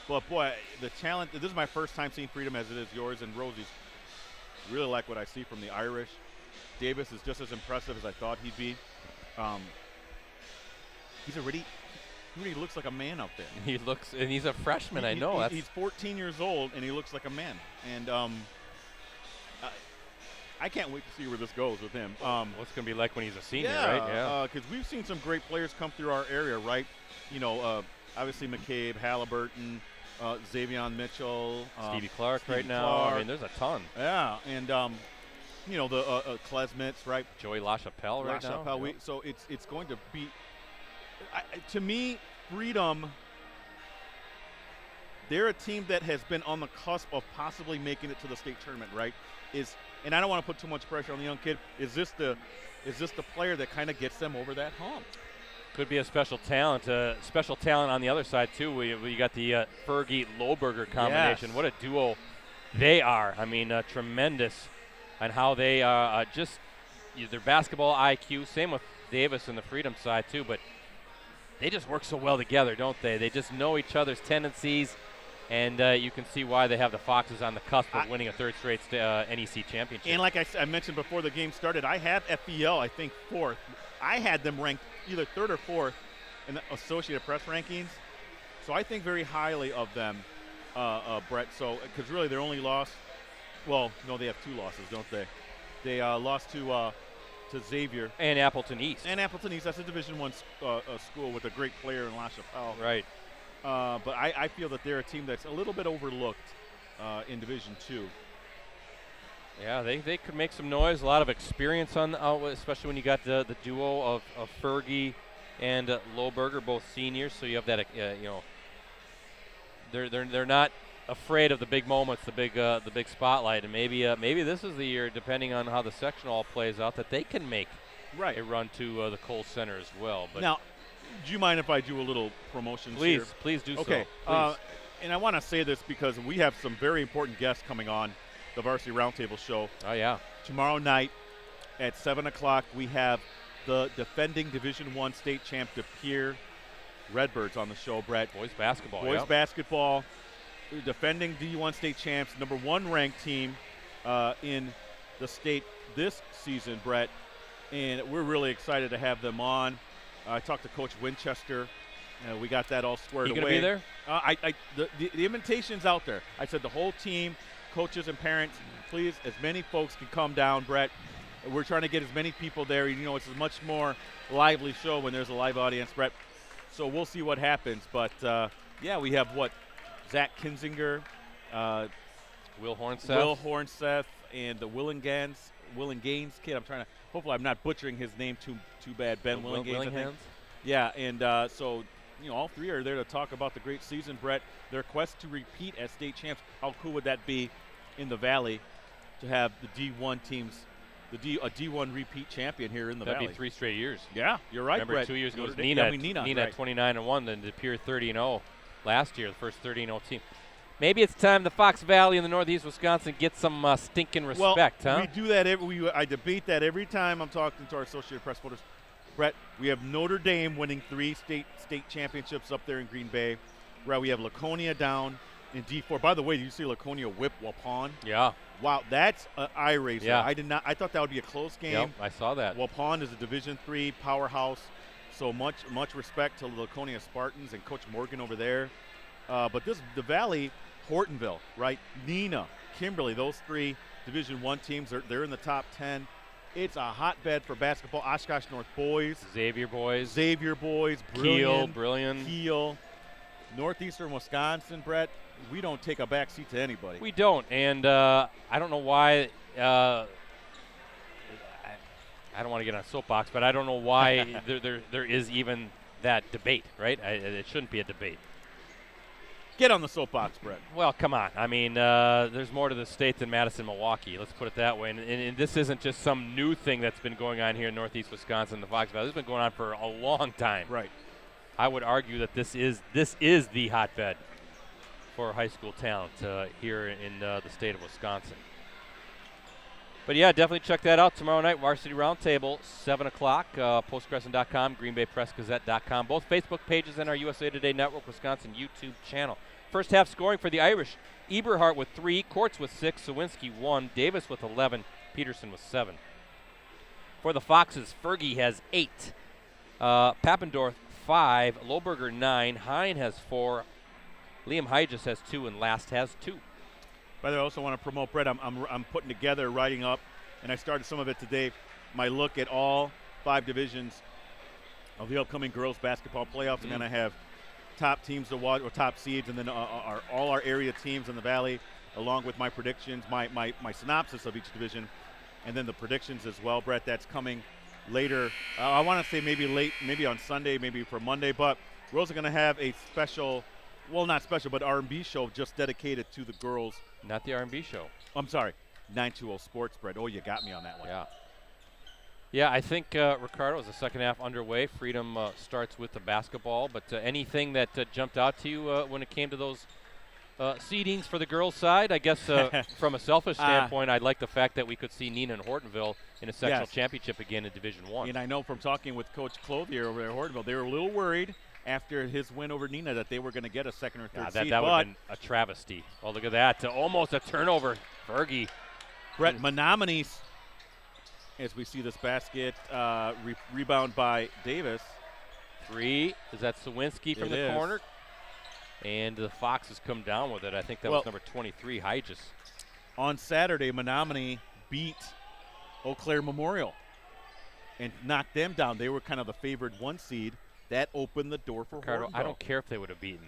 But, boy, the challenge – this is my first time seeing Freedom as it is yours and Rosie's. Really like what I see from the Irish. Davis is just as impressive as I thought he'd be. He really looks like a man out there. And he's a freshman, I know. He's 14 years old, and he looks like a man. And I can't wait to see where this goes with him. What's going to be like when he's a senior, right? Yeah, because we've seen some great players come through our area, right? Obviously McCabe, Halliburton, Xavion Mitchell. Stevie Clark right now. Clark. I mean, there's a ton. Yeah, and the Klesmits, right? Joey LaChapelle right now. Yep. So it's going to be, to me, Freedom. They're a team that has been on the cusp of possibly making it to the state tournament, right? And I don't want to put too much pressure on the young kid. Is this the player that kind of gets them over that hump? Could be a special talent. Special talent on the other side too. We got the Fergie-Lohberger combination. Yes. What a duo they are. I mean, tremendous on how they just their basketball IQ. Same with Davis and the Freedom side too. But they just work so well together, don't they? They just know each other's tendencies, and you can see why they have the Foxes on the cusp of winning a third straight NEC championship. And like I mentioned before the game started, I have FEL, I think, 4th. I had them ranked either 3rd or 4th in the Associated Press rankings. So I think very highly of them, Brett. So, because really their only loss, well, no, they have 2 losses, don't they? They lost to Xavier. And Appleton East. That's a Division I school with a great player in LaChapelle. Right. But I feel that they're a team that's a little bit overlooked in Division II. Yeah, they could make some noise. A lot of experience especially when you got the duo of Fergie and Lohberger, both seniors. So you have that, they're not afraid of the big moments, the big spotlight, and maybe this is the year, depending on how the sectional all plays out, that they can make a run to the Kohl Center as well. But now, do you mind if I do a little promotion? Please do okay. so. Okay. And I want to say this because we have some very important guests coming on the Varsity Roundtable show. Oh, yeah. Tomorrow night at 7 o'clock, we have the defending Division I state champ De Pere Redbirds on the show, Brett. Boys basketball. Boys basketball. Defending D1 state champs, number 1 ranked team in the state this season, Brett. And we're really excited to have them on. I talked to Coach Winchester. We got that all squared away. You going to be The there? invitation's out there. I said the whole team, coaches and parents, please, as many folks can come down, Brett. We're trying to get as many people there. It's a much more lively show when there's a live audience, Brett. So we'll see what happens. But, we have Zach Kinzinger, Will Hornseth, and the Willinganes kid. Hopefully I'm not butchering his name too bad. Ben Willinganes. Yeah, and so all 3 are there to talk about the great season, Brett. Their quest to repeat as state champs. How cool would that be in the Valley to have the D1 teams, a D1 repeat champion here in the Valley? That'd be 3 straight years. Yeah, you're right, Remember, Brett. 2 years ago, it was Neenah at 29-1, then De Pere 30-0 last year, the first 30-0 team. Maybe it's time the Fox Valley in the Northeast Wisconsin get some stinking respect, huh? We do that. I debate that every time I'm talking to our Associated Press voters. Brett, we have Notre Dame winning 3 state championships up there in Green Bay. Brett, we have Laconia down in D4. By the way, did you see Laconia whip Waupun? Yeah. Wow, that's an eye racer. Yeah. I thought that would be a close game. Yep, I saw that. Waupun is a Division III powerhouse, so much respect to the Laconia Spartans and Coach Morgan over there. But the Valley, Hortonville, right? Neenah, Kimberly, those 3 Division I teams, they're in the top 10. It's a hotbed for basketball. Oshkosh North boys. Xavier boys. Brilliant. Kiel. Northeastern Wisconsin, Brett, we don't take a back seat to anybody. We don't, and I don't know why. I don't want to get on a soapbox, but I don't know why there is even that debate, right? It shouldn't be a debate. Get on the soapbox, Brett. Well, come on. I mean, there's more to the state than Madison, Milwaukee. Let's put it that way. And this isn't just some new thing that's been going on here in Northeast Wisconsin, the Fox Valley. This has been going on for a long time. Right. I would argue that this is the hotbed for high school talent here in the state of Wisconsin. But yeah, definitely check that out tomorrow night. Varsity Roundtable, 7 o'clock. Postgresson.com, GreenBayPressGazette.com. Both Facebook pages and our USA Today Network Wisconsin YouTube channel. First half scoring for the Irish: Eberhardt with 3, Courts with 6, Sawinski 1, Davis with 11, Peterson with 7. For the Foxes, Fergie has 8, Pappendorf 5, Lohberger 9, Hine has 4, Liam Hygis has 2, and Last has 2. By the way, I also want to promote, Brett, I'm putting together, writing up, and I started some of it today, my look at all 5 divisions of the upcoming girls basketball playoffs. I'm going to have top teams to watch, or top seeds, and then all our area teams in the Valley, along with my predictions, my synopsis of each division, and then the predictions as well, Brett. That's coming later. I want to say maybe on Sunday, maybe for Monday, but we're also going to have a special, well, not special, but R&B show just dedicated to the girls. Not the R&B show. I'm sorry, 920 Sports, Brett. Oh, you got me on that one. Yeah. Yeah, I think, Ricardo, as the second half underway, Freedom starts with the basketball. But anything that jumped out to you when it came to those seedings for the girls' side? I guess from a selfish standpoint, I'd like the fact that we could see Neenah and Hortonville in a sectional championship again in Division I. And I know from talking with Coach Clothier over there at Hortonville, they were a little worried after his win over Neenah that they were going to get a second or third seed. That would have been a travesty. Oh, look at that. Almost a turnover. Fergie. Brett, Menominees, as we see this basket, rebound by Davis. 3. Is that Sawinski from the corner? And the Foxes come down with it. I think that was number 23, Hygis. On Saturday, Menominee beat Eau Claire Memorial and knocked them down. They were kind of the favored 1 seed. That opened the door for Ricardo, Hortonville. I don't care if they would have beaten.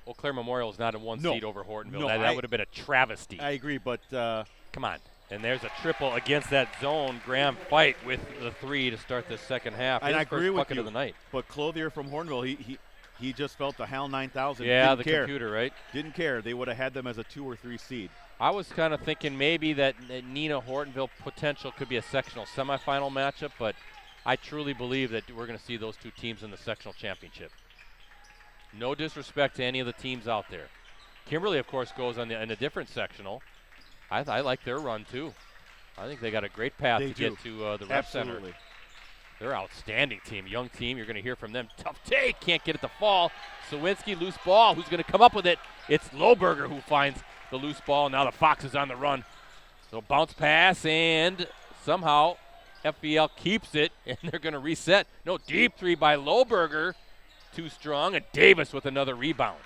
Eau Claire Memorial is not a 1 seed over Hortonville. No, that would have been a travesty. I agree, but come on. And there's a triple against that zone. Graham Fight with the 3 to start the second half. And I agree with bucket you. Of the night. But Clothier from Hortonville, he just felt the HAL 9000. Yeah, Didn't the care. computer, right? Didn't care. They would have had them as a 2 or 3 seed. I was kind of thinking maybe that Neenah Hortonville potential could be a sectional semifinal matchup, but I truly believe that we're going to see those 2 teams in the sectional championship. No disrespect to any of the teams out there. Kimberly, of course, goes in a different sectional. I like their run, too. I think they got a great path to get to the rep center. They're an outstanding team, young team. You're going to hear from them. Tough take, can't get it to fall. Sawinski, loose ball. Who's going to come up with it? It's Lohberger who finds the loose ball. Now the Fox is on the run. So bounce pass, and somehow FVL keeps it, and they're going to reset. No, deep 3 by Lohberger. Too strong, and Davis with another rebound.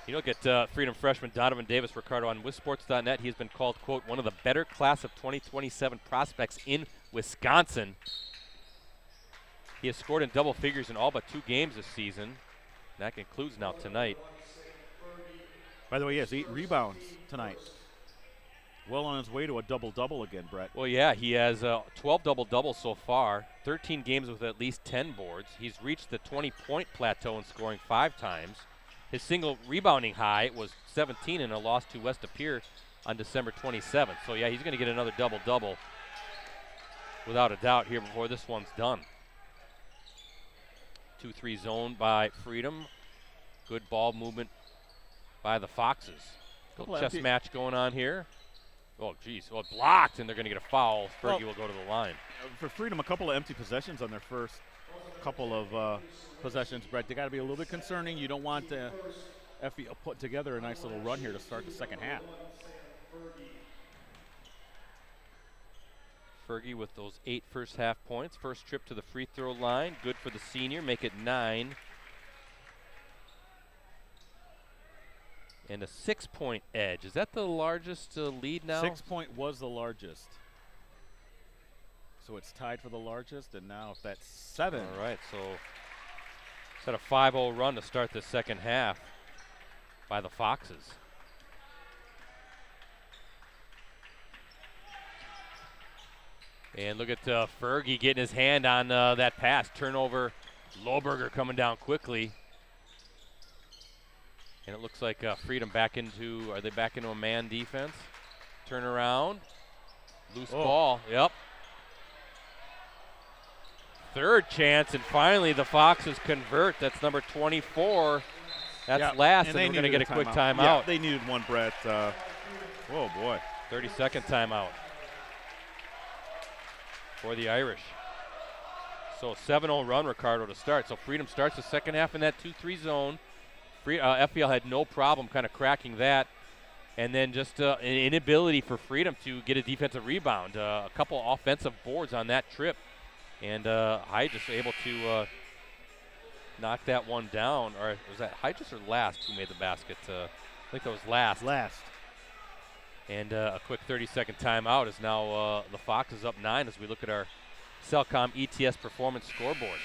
You look at Freedom freshman Donovan Davis, Ricardo, on WisSports.net. He's been called, quote, one of the better class of 2027 prospects in Wisconsin. He has scored in double figures in all but 2 games this season. And that concludes now tonight. By the way, he has 8 rebounds tonight. Well on his way to a double-double again, Brett. Well, yeah, he has 12 double-doubles so far, 13 games with at least 10 boards. He's reached the 20-point plateau in scoring 5 times. His single rebounding high was 17 in a loss to West Appear on December 27th. So, yeah, he's going to get another double-double without a doubt here before this one's done. 2-3 zone by Freedom. Good ball movement by the Foxes. Little chess match going on here. Oh, geez. Well, blocked, and they're going to get a foul. Fergie will go to the line. For Freedom, a couple of empty possessions on their first couple of possessions, Brett. They got to be a little bit concerning. You don't want FVL put together a nice little run here to start the second half. Fergie with those 8 first half points. First trip to the free throw line. Good for the senior. Make it 9. And a 6-point edge. Is that the largest lead now? 6-point was the largest. So it's tied for the largest, and now if that's 7. All right, so it's at a 5-0 run to start the second half by the Foxes. And look at Fergie getting his hand on that pass. Turnover. Lohberger coming down quickly. And it looks like Freedom back into, are they back into a man defense? Turn around. Loose ball. Yep. Third chance, and finally the Foxes convert. That's number 24. That's last, and we're going to get a quick timeout. Yeah, they needed one, Brett. Oh, boy. 30-second timeout for the Irish. So 7-0 run, Ricardo, to start. So Freedom starts the second half in that 2-3 zone. FPL had no problem kind of cracking that. And then just an inability for Freedom to get a defensive rebound. A couple offensive boards on that trip. And Hydges able to knock that one down. Or was that Hydges or Last who made the basket? I think that was Last. And a quick 30-second timeout is now the Foxes up 9 as we look at our Cellcom ETS Performance scoreboard.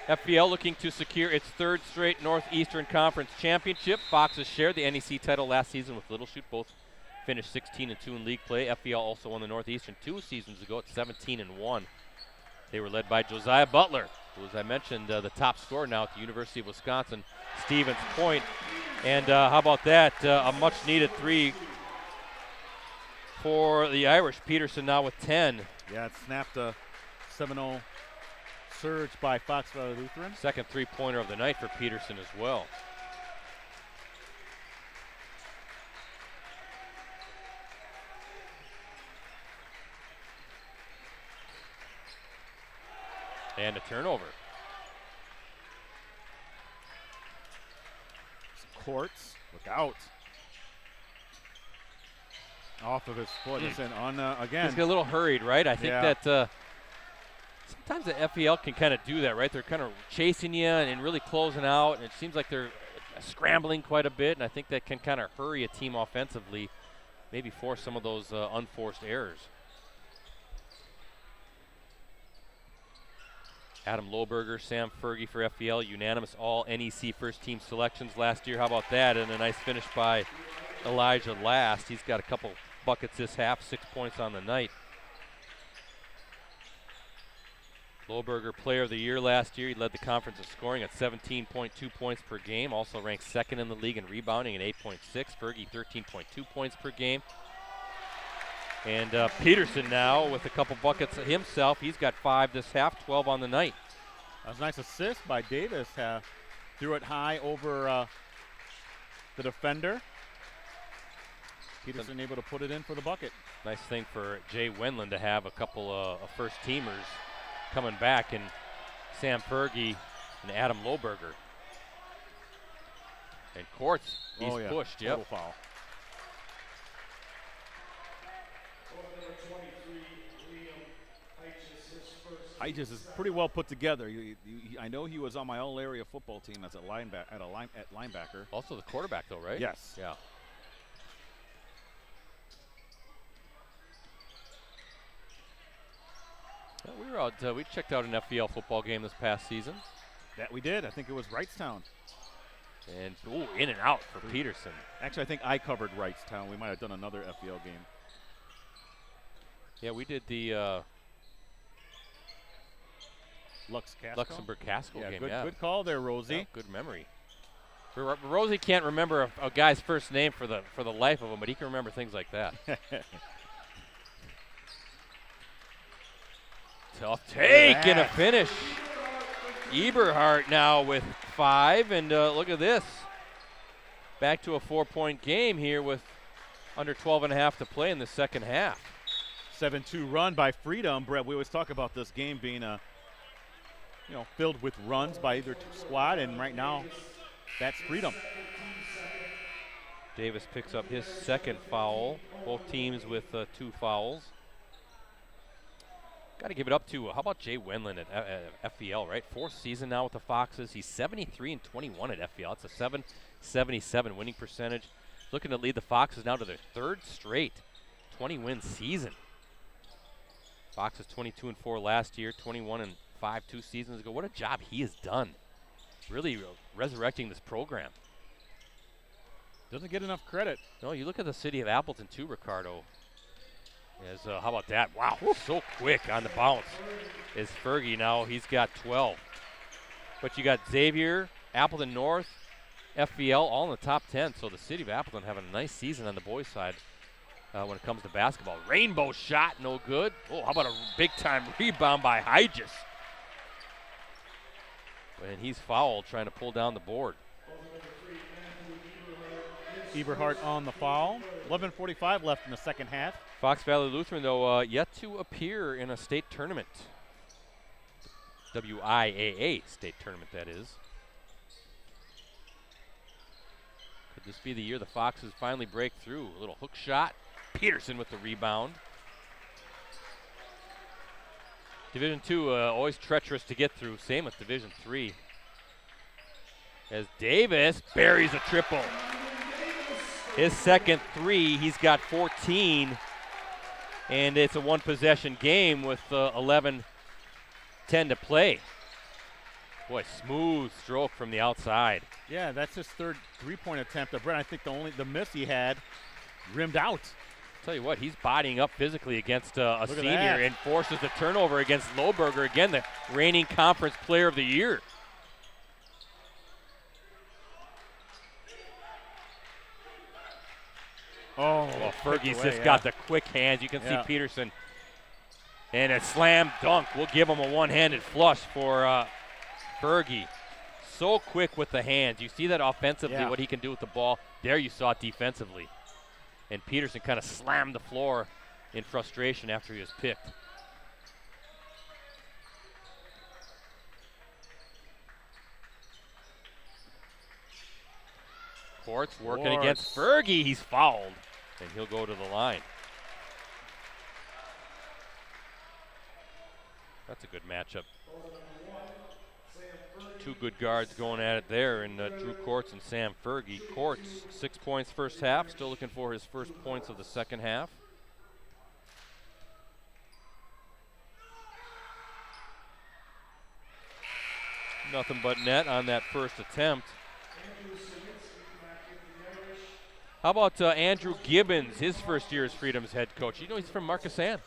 FPL looking to secure its third straight Northeastern Conference championship. Foxes shared the NEC title last season with Little Chute. Both finished 16-2 in league play. FPL also won the Northeastern 2 seasons ago at 17-1. They were led by Josiah Butler, who, as I mentioned, the top scorer now at the University of Wisconsin, Stevens Point. And how about that? A much-needed 3 for the Irish. Peterson now with 10. Yeah, it snapped a 7-0 surge by Fox Valley Lutheran. Second three-pointer of the night for Peterson as well. And a turnover. Courts, look out. Off of his foot. Listen, on again. He's a little hurried, right? I think that sometimes the FPL can kind of do that, right? They're kind of chasing you and really closing out, and it seems like they're scrambling quite a bit, and I think that can kind of hurry a team offensively, maybe force some of those unforced errors. Adam Lohberger, Sam Fergie for FPL, unanimous all NEC first team selections last year. How about that? And a nice finish by Elijah Last. He's got a couple buckets this half, 6 points on the night. Lohberger player of the year last year. He led the conference in scoring at 17.2 points per game. Also ranked second in the league in rebounding at 8.6. Fergie 13.2 points per game. And Peterson now with a couple buckets himself. He's got 5 this half, 12 on the night. That was a nice assist by Davis. Threw it high over the defender. Peterson able to put it in for the bucket. Nice thing for Jay Wendland to have a couple of first-teamers coming back, and Sam Fergie and Adam Lohberger. And Courts, he's pushed. Total foul. Hydges is pretty well put together. I know he was on my all-area football team as a linebacker. Also the quarterback, though, right? Yes. Yeah. Well, we were out. We checked out an FPL football game this past season. That we did. I think it was Wrightstown. And in and out for Peterson. Actually, I think I covered Wrightstown. We might have done another FPL game. Yeah, we did the Luxembourg Casco game. Good call there, Rosie. Yeah, good memory. Rosie can't remember a guy's first name for the life of him, but he can remember things like that. Tough take and a finish. Eberhardt now with 5, and look at this. Back to a 4-point game here with under 12.5 to play in the second half. 7-2 run by Freedom. Brett, we always talk about this game being filled with runs by either squad, and right now that's Freedom. Davis picks up his second foul. Both teams with 2 fouls. Got to give it up to, how about Jay Wendland at FPL, right? 4th season now with the Foxes. He's 73-21 at FPL. It's a .777 winning percentage. Looking to lead the Foxes now to their 3rd straight 20-win season. Foxes 22-4 last year, 21-5 2 seasons ago. What a job he has done, really resurrecting this program. Doesn't get enough credit. No, you look at the city of Appleton too, Ricardo. How about that? Wow, so quick on the bounce. Is Fergie now? He's got 12. But you got Xavier, Appleton North, FVL all in the top 10. So the city of Appleton having a nice season on the boys' side when it comes to basketball. Rainbow shot, no good. Oh, how about a big-time rebound by Hygis? And he's fouled trying to pull down the board. Eberhardt on the foul. 11:45 left in the second half. Fox Valley Lutheran, though, yet to appear in a state tournament. WIAA state tournament, that is. Could this be the year the Foxes finally break through? A little hook shot. Peterson with the rebound. Division II, always treacherous to get through. Same with Division III. As Davis buries a triple. His second three, he's got 14. And it's a one-possession game with 11-10 to play. Boy, smooth stroke from the outside. Yeah, that's his third three-point attempt. Brett, I think the miss he had rimmed out. Tell you what, he's bodying up physically against a Look at senior that. and forces the turnover against Lohberger, again, the reigning conference player of the year. Oh, Well, Fergie's away, just got the quick hands. You can see Peterson. And a slam dunk. We'll give him a one-handed flush for Fergie. So quick with the hands. You see that offensively, what he can do with the ball. There you saw it defensively. And Peterson kind of slammed the floor in frustration after he was picked. Quartz working against Fergie. He's fouled, and he'll go to the line. That's a good matchup. Two good guards going at it there, and Drew Quartz and Sam Fergie. Quartz, 6 points first half, still looking for his first points of the second half. Nothing but net on that first attempt. How about Andrew Gibbons, his first year as Freedom's head coach? You know, he's from Marquesan.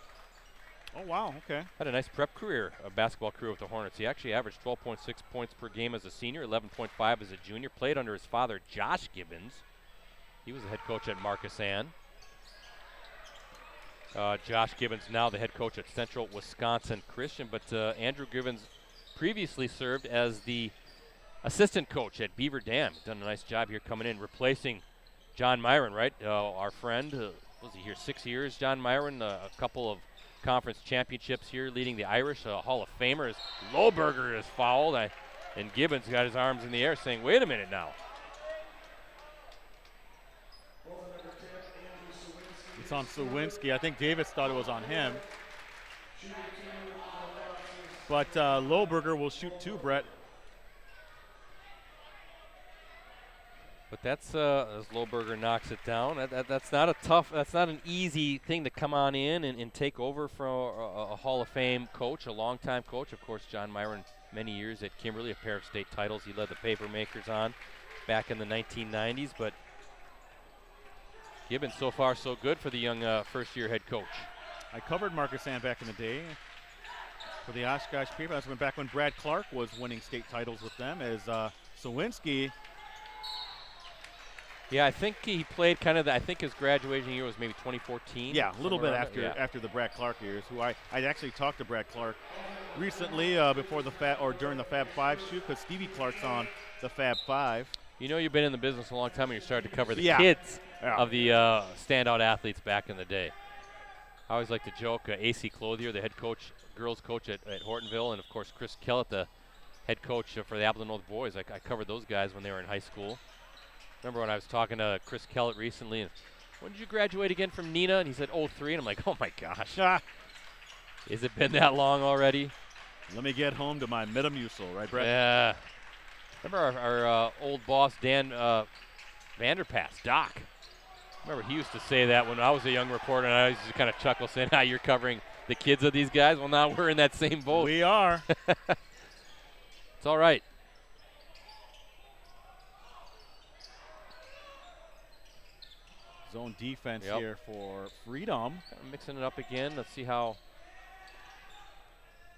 Oh, wow, okay. Had a nice prep career, a basketball career with the Hornets. He actually averaged 12.6 points per game as a senior, 11.5 as a junior. Played under his father, Josh Gibbons. He was the head coach at Marquesan. Josh Gibbons now the head coach at Central Wisconsin Christian. But Andrew Gibbons previously served as the assistant coach at Beaver Dam. Done a nice job here coming in, replacing John Myron, right? Our friend, was he here 6 years? John Myron, a couple of conference championships here, leading the Irish, Hall of Famers. Lohberger is fouled, and Gibbons got his arms in the air saying, wait a minute now. It's on Sawinski. I think Davis thought it was on him. But Lohberger will shoot two, Brett. But that's as Lohberger knocks it down. That's not a tough. That's not an easy thing to come on in and take over from a Hall of Fame coach, a longtime coach. Of course, John Myron, many years at Kimberly, a pair of state titles. He led the Papermakers on back in the 1990s. But Gibbons so far so good for the young first-year head coach. I covered Marquesan back in the day for the Oshkosh Paper. That's back when Brad Clark was winning state titles with them. As Sawinski. Yeah, I think he played kind of I think his graduating year was maybe 2014. Yeah, a little bit after after the Brad Clark years. Who I actually talked to Brad Clark recently before the during the Fab Five shoot, because Stevie Clark's on the Fab Five. You know, you've been in the business a long time, and you're starting to cover the kids of the standout athletes back in the day. I always like to joke, A.C. Clothier, the head coach, girls coach at Hortonville, and of course Chris Kellett, the head coach for the Appleton North boys. I covered those guys when they were in high school. Remember when I was talking to Chris Kellett recently, and when did you graduate again from Neenah? And he said 03, and I'm like, oh my gosh. Has it been that long already? Let me get home to my Metamucil, right, Brett? Yeah. Remember our old boss, Dan Vanderpass, Doc. Remember he used to say that when I was a young reporter, and I used to kind of chuckle saying, you're covering the kids of these guys? Well, now we're in that same boat. We are. It's all right. Zone defense Yep. here for Freedom. Mixing it up again. Let's see how.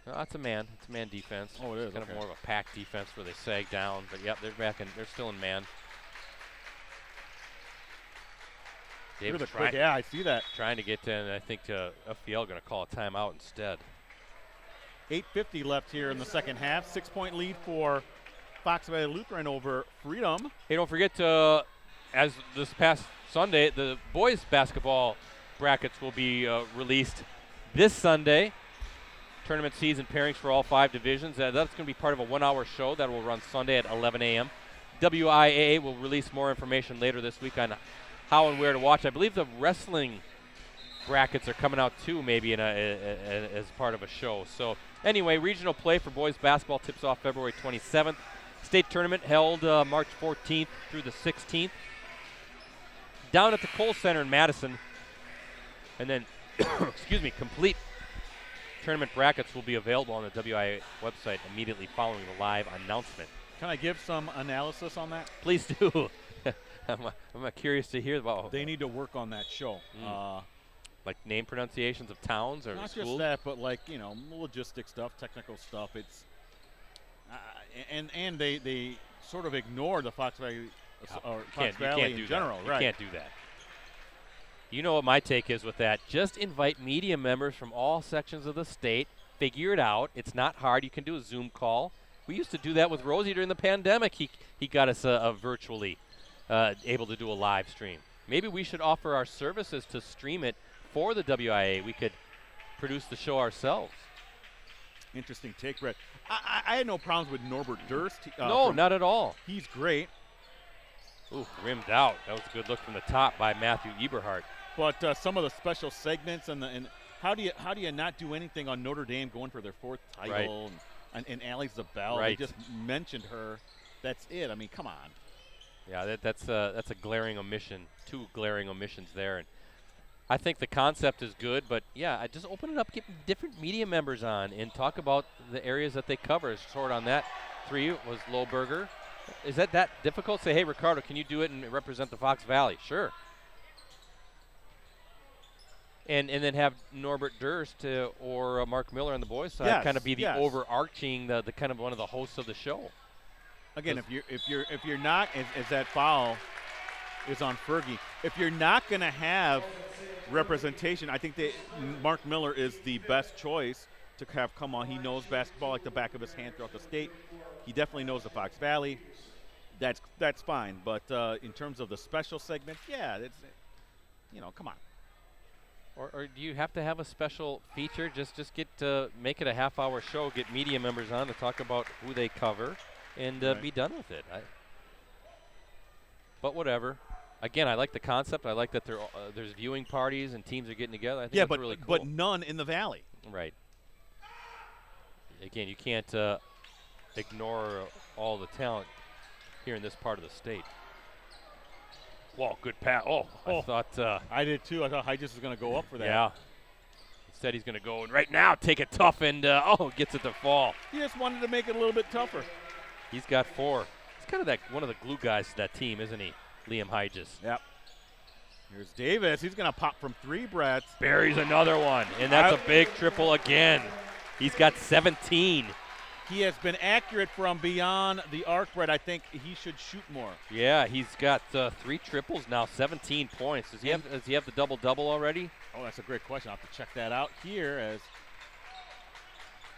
No, that's a man. It's a man defense. Oh, it is. It's kind Okay. of more of a pack defense where they sag down. But yep, they're back in. They're still in man. Look David's at the quick. Yeah, I see that. trying to get in. I think FPL going to call a timeout instead. 8:50 left here in the second half. 6-point lead for Fox Valley Lutheran over Freedom. Hey, don't forget, as this past Sunday, the boys' basketball brackets will be released this Sunday. Tournament season pairings for all 5 divisions. That's going to be part of a 1-hour show that will run Sunday at 11 a.m. WIAA will release more information later this week on how and where to watch. I believe the wrestling brackets are coming out too, maybe as part of a show. So anyway, regional play for boys basketball tips off February 27th. State tournament held March 14th through the 16th. Down at the Kohl Center in Madison. And then, excuse me, complete tournament brackets will be available on the WIA website immediately following the live announcement. Can I give some analysis on that? Please do. I'm curious to hear about They need to work on that show. like name pronunciations of towns or Not schools. just that, but like, you know, logistic stuff, technical stuff. It's and they sort of ignore the Fox Valley or Fox Valley in general, You right? can't do that. You know what my take is with that. Just invite media members from all sections of the state. Figure it out. It's not hard. You can do a Zoom call. We used to do that with Rosie during the pandemic. He got us virtually able to do a live stream. Maybe we should offer our services to stream it for the WIA. We could produce the show ourselves. Interesting take, Brett. I had no problems with Norbert Durst. No, not at all. He's great. Ooh, rimmed out. That was a good look from the top by Matthew Eberhardt. But some of the special segments and how do you not do anything on Notre Dame going for their 4th title and Allie Zabel? Right. They just mentioned her. That's it. I mean, come on. Yeah, that's a glaring omission. 2 glaring omissions there, and I think the concept is good. But yeah, I just open it up, get different media members on, and talk about the areas that they cover. Short on that 3 was Lohberger. Is that difficult? Say, hey, Ricardo, can you do it and represent the Fox Valley? Sure. And then have Norbert Durst or Mark Miller on the boys' side kind of be the overarching, the kind of one of the hosts of the show. Again, if you're not, as that foul is on Fergie, if you're not going to have representation, I think that Mark Miller is the best choice to have come on. He knows basketball like the back of his hand throughout the state. He definitely knows the Fox Valley. That's fine. But in terms of the special segments, yeah, it's, come on. Or do you have to have a special feature? Just get make it a half-hour show. Get media members on to talk about who they cover, and be done with it. But whatever. Again, I like the concept. I like that there's viewing parties and teams are getting together. I think that's really cool. But none in the Valley. Right. Again, you can't ignore all the talent here in this part of the state. Whoa, good pass. I thought. I did too. I thought Hygis was going to go up for that. Yeah. Instead, he's going to go and right now take it tough and gets it to fall. He just wanted to make it a little bit tougher. He's got 4. He's kind of one of the glue guys to that team, isn't he? Liam Hygis. Yep. Here's Davis. He's going to pop from 3, Brett. Buries another one, and that's a big triple again. He's got 17. He has been accurate from beyond the arc, Brett. I think he should shoot more. Yeah, he's got 3 triples now, 17 points. Does he have the double-double already? Oh, that's a great question. I'll have to check that out here as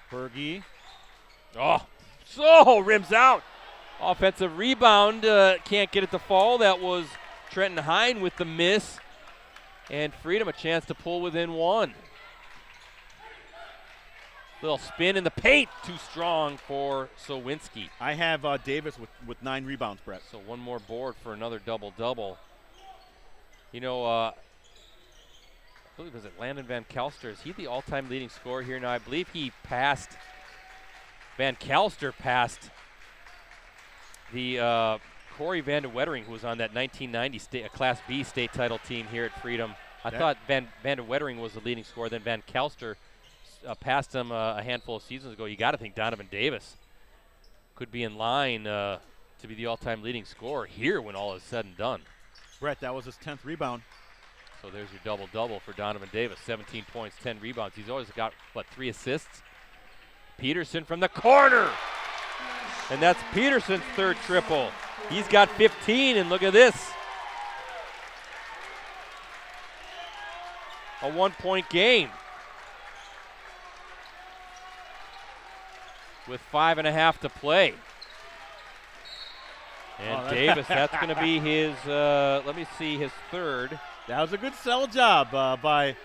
Fergie. Rims out. Offensive rebound, can't get it to fall. That was Trenton Hine with the miss. And Freedom a chance to pull within 1. Little spin in the paint, too strong for Sowinski. I have Davis with 9 rebounds, Brett. So 1 more board for another double-double. I believe, is it Landon Van Kelster? Is he the all-time leading scorer here now? I believe Van Kelster passed the Corey Van de Wettering, who was on that 1990 Class B state title team here at Freedom. I thought Van de Wettering was the leading scorer. Then Van Kelster passed him a handful of seasons ago. You got to think Donovan Davis could be in line to be the all-time leading scorer here when all is said and done. Brett, that was his 10th rebound. So there's your double-double for Donovan Davis. 17 points, 10 rebounds. He's always got, 3 assists? Peterson from the corner. And that's Peterson's third triple. He's got 15, and look at this. A 1-point game. With 5.5 to play. And Davis, that's going to be his, let me see, his third. That was a good sell job by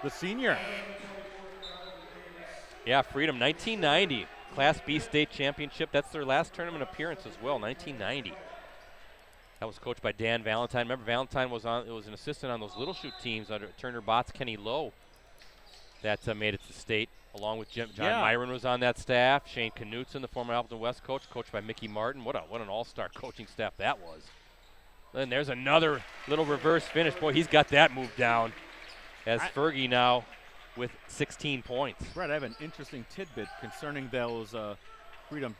the senior. Yeah, Freedom, 1990. Class B state championship. That's their last tournament appearance as well, 1990. That was coached by Dan Valentine. Remember, Valentine was an assistant on those Little Shoot teams under Turner Botts, Kenny Lowe. That made it to state, along with John Myron was on that staff. Shane Knutson, the former Appleton West coach, coached by Mickey Martin. What an all-star coaching staff that was. Then there's another little reverse finish. Boy, he's got that move down. As Fergie now with 16 points. Brett, I have an interesting tidbit concerning those Freedom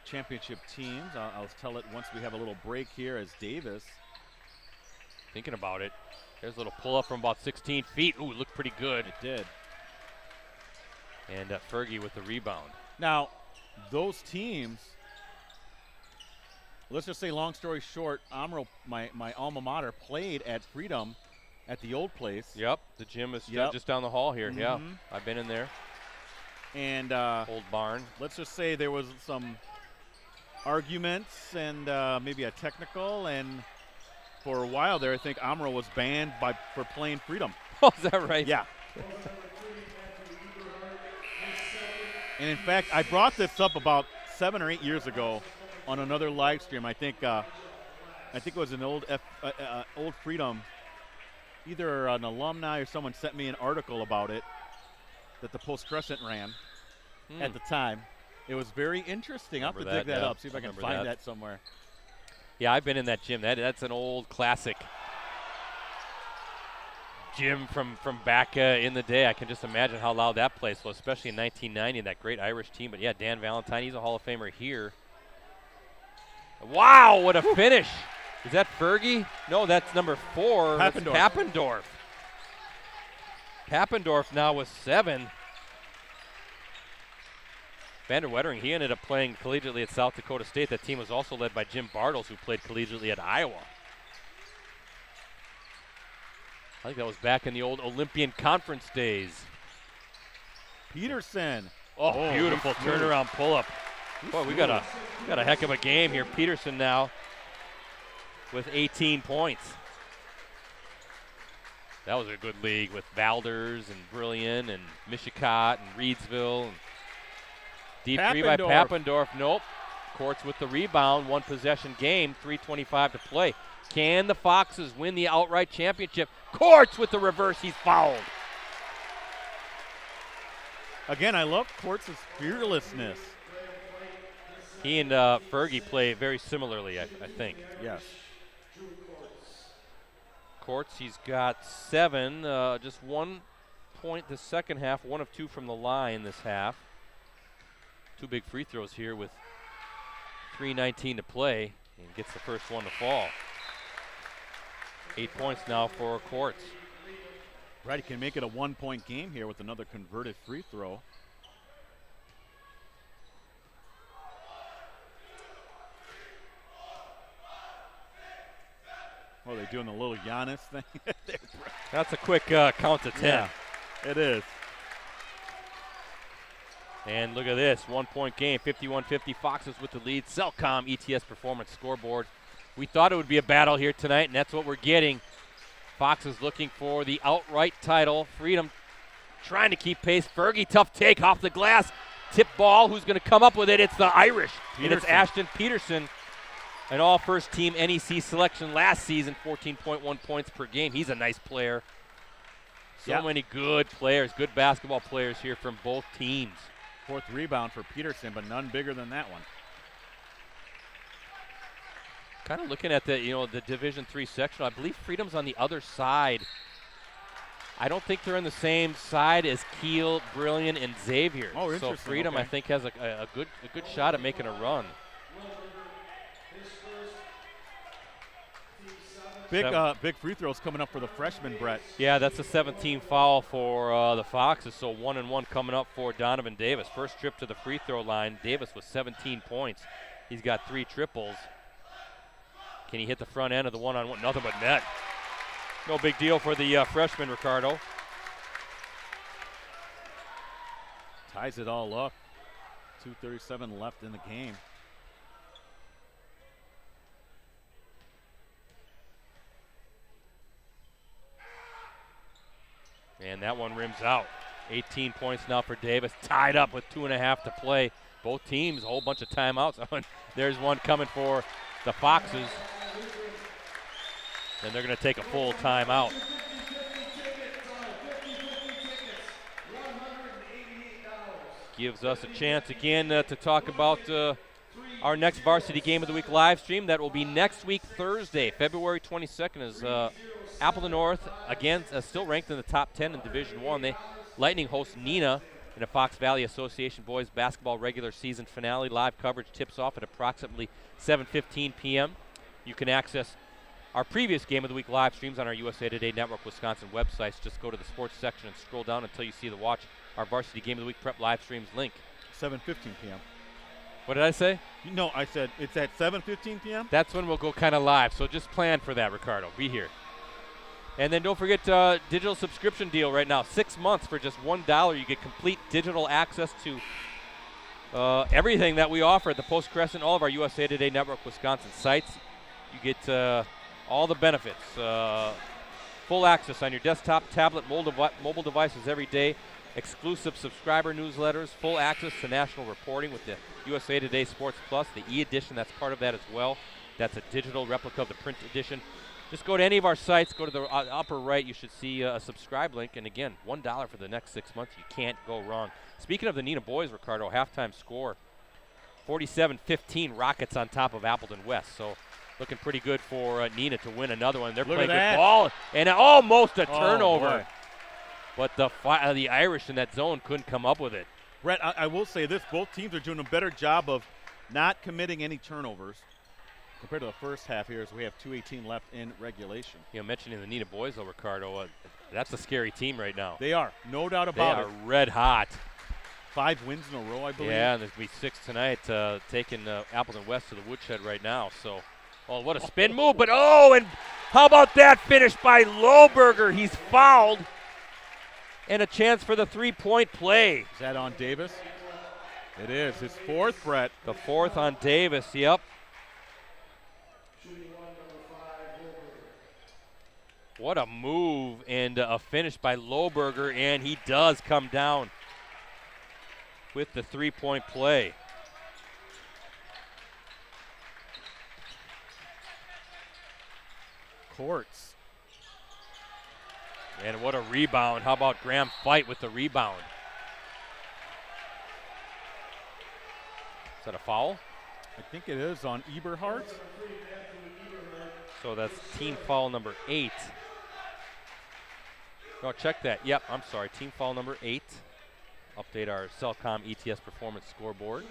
Championship teams. I'll tell it once we have a little break here as Davis. Thinking about it. There's a little pull-up from about 16 feet. Ooh, it looked pretty good. It did. And Fergie with the rebound. Now, those teams, let's just say, long story short, Amro, my alma mater, played at Freedom at the old place. Yep, the gym is just down the hall here. Yeah, I've been in there. And old barn. Let's just say there was some arguments and maybe a technical, and for a while there, I think Amro was banned for playing Freedom. Oh, is that right? Yeah. And in fact, I brought this up about 7 or 8 years ago on another live stream. I think it was an old Freedom. Either an alumni or someone sent me an article about it that the Post-Crescent ran at the time. It was very interesting. I'll have to dig that up, see if I can find that somewhere. Yeah, I've been in that gym. That's an old classic gym from back in the day. I can just imagine how loud that place was, especially in 1990, that great Irish team. But yeah, Dan Valentine, he's a Hall of Famer here. Wow, what a finish. Is that Fergie? No, that's number 4. Pappendorf. Pappendorf now with 7. Vander Wettering, he ended up playing collegiately at South Dakota State. That team was also led by Jim Bartles, who played collegiately at Iowa. I think that was back in the old Olympian Conference days. Peterson. Oh, beautiful turnaround pull-up. Boy, we got a heck of a game here. Peterson now with 18 points. That was a good league with Valders and Brilliant and Michigan and Reedsville. And deep three by Pappendorf. Nope. Courts with the rebound. 1 possession game. 3:25 to play. Can the Foxes win the outright championship? Courts with the reverse. He's fouled. Again, I love Courts' fearlessness. He and Fergie play very similarly, I think. Yes. Courts, he's got 7, just 1 point this second half, 1 of 2 from the line this half. 2 big free throws here with 3:19 to play, and gets the first one to fall. 8 points now for Courts. Right, he can make it a 1-point game here with another converted free throw. Oh, they're doing the little Giannis thing. That's a quick count to 10. Yeah, it is. And look at this, 1-point game, 51-50. Foxes with the lead. Cellcom ETS Performance scoreboard. We thought it would be a battle here tonight, and that's what we're getting. Foxes looking for the outright title. Freedom trying to keep pace. Fergie, tough take off the glass. Tip ball, who's going to come up with it? It's the Irish, and it's Ashton Peterson. An all-first-team NEC selection last season, 14.1 points per game. He's a nice player. So many good players, good basketball players here from both teams. 4th rebound for Peterson, but none bigger than that one. Kind of looking at the Division III section, I believe Freedom's on the other side. I don't think they're on the same side as Kiel, Brilliant, and Xavier. Oh, interesting. So Freedom, I think, has a good shot at making a run. Big free throws coming up for the freshman, Brett. Yeah, that's a 17 foul for the Foxes, so 1-1 coming up for Donovan Davis. First trip to the free throw line, Davis with 17 points. He's got 3 triples. Can he hit the front end of the one-on-one? Nothing but net. No big deal for the freshman, Ricardo. Ties it all up. 2:37 left in the game. And that one rims out. 18 points now for Davis. Tied up with 2.5 to play. Both teams, a whole bunch of timeouts. There's one coming for the Foxes. And they're going to take a full timeout. Gives us a chance again to talk about our next Varsity Game of the Week live stream. That will be next week, Thursday, February 22nd, as Appleton North, again, still ranked in the top 10 in Division I. Lightning hosts Neenah in a Fox Valley Association boys basketball regular season finale. Live coverage tips off at approximately 7:15 p.m. You can access our previous Game of the Week live streams on our USA Today Network Wisconsin websites. Just go to the sports section and scroll down until you see the Watch Our Varsity Game of the Week Prep live streams link. 7:15 p.m. What did I say? No, I said it's at 7:15 p.m.? That's when we'll go kind of live, so just plan for that, Ricardo. Be here. And then don't forget digital subscription deal right now. 6 months for just $1. You get complete digital access to everything that we offer at the Post Crescent, all of our USA Today Network Wisconsin sites. You get all the benefits. Full access on your desktop, tablet, mobile devices every day. Exclusive subscriber newsletters, full access to national reporting with the USA Today Sports Plus, the e-edition, that's part of that as well. That's a digital replica of the print edition. Just go to any of our sites, go to the upper right, you should see a subscribe link, and again, $1 for the next 6 months. You can't go wrong. Speaking of the Neenah boys, Ricardo, halftime score, 47-15, Rockets on top of Appleton West. So looking pretty good for Neenah to win another one. They're playing good ball, and almost a turnover. But the Irish in that zone couldn't come up with it. Brett, I will say this. Both teams are doing a better job of not committing any turnovers compared to the first half here as we have 2:18 left in regulation. You know, mentioning the Neenah boys, though, Ricardo, that's a scary team right now. They are, no doubt about it. They are red hot. 5 wins in a row, I believe. Yeah, and there's going to be 6 tonight, taking Appleton West to the woodshed right now. So, oh, what a spin move. But, and how about that finish by Lohberger? He's fouled. And a chance for the three-point play. Is that on Davis? It is. His 4th, Brett. The 4th on Davis, yep. What a move and a finish by Lohberger, and he does come down with the three-point play. Courts. And what a rebound. How about Graham Fight with the rebound? Is that a foul? I think it is on Eberhardt. So that's team foul number 8. No, check that. Yep, I'm sorry. Team foul number 8. Update our Cellcom ETS performance scoreboard.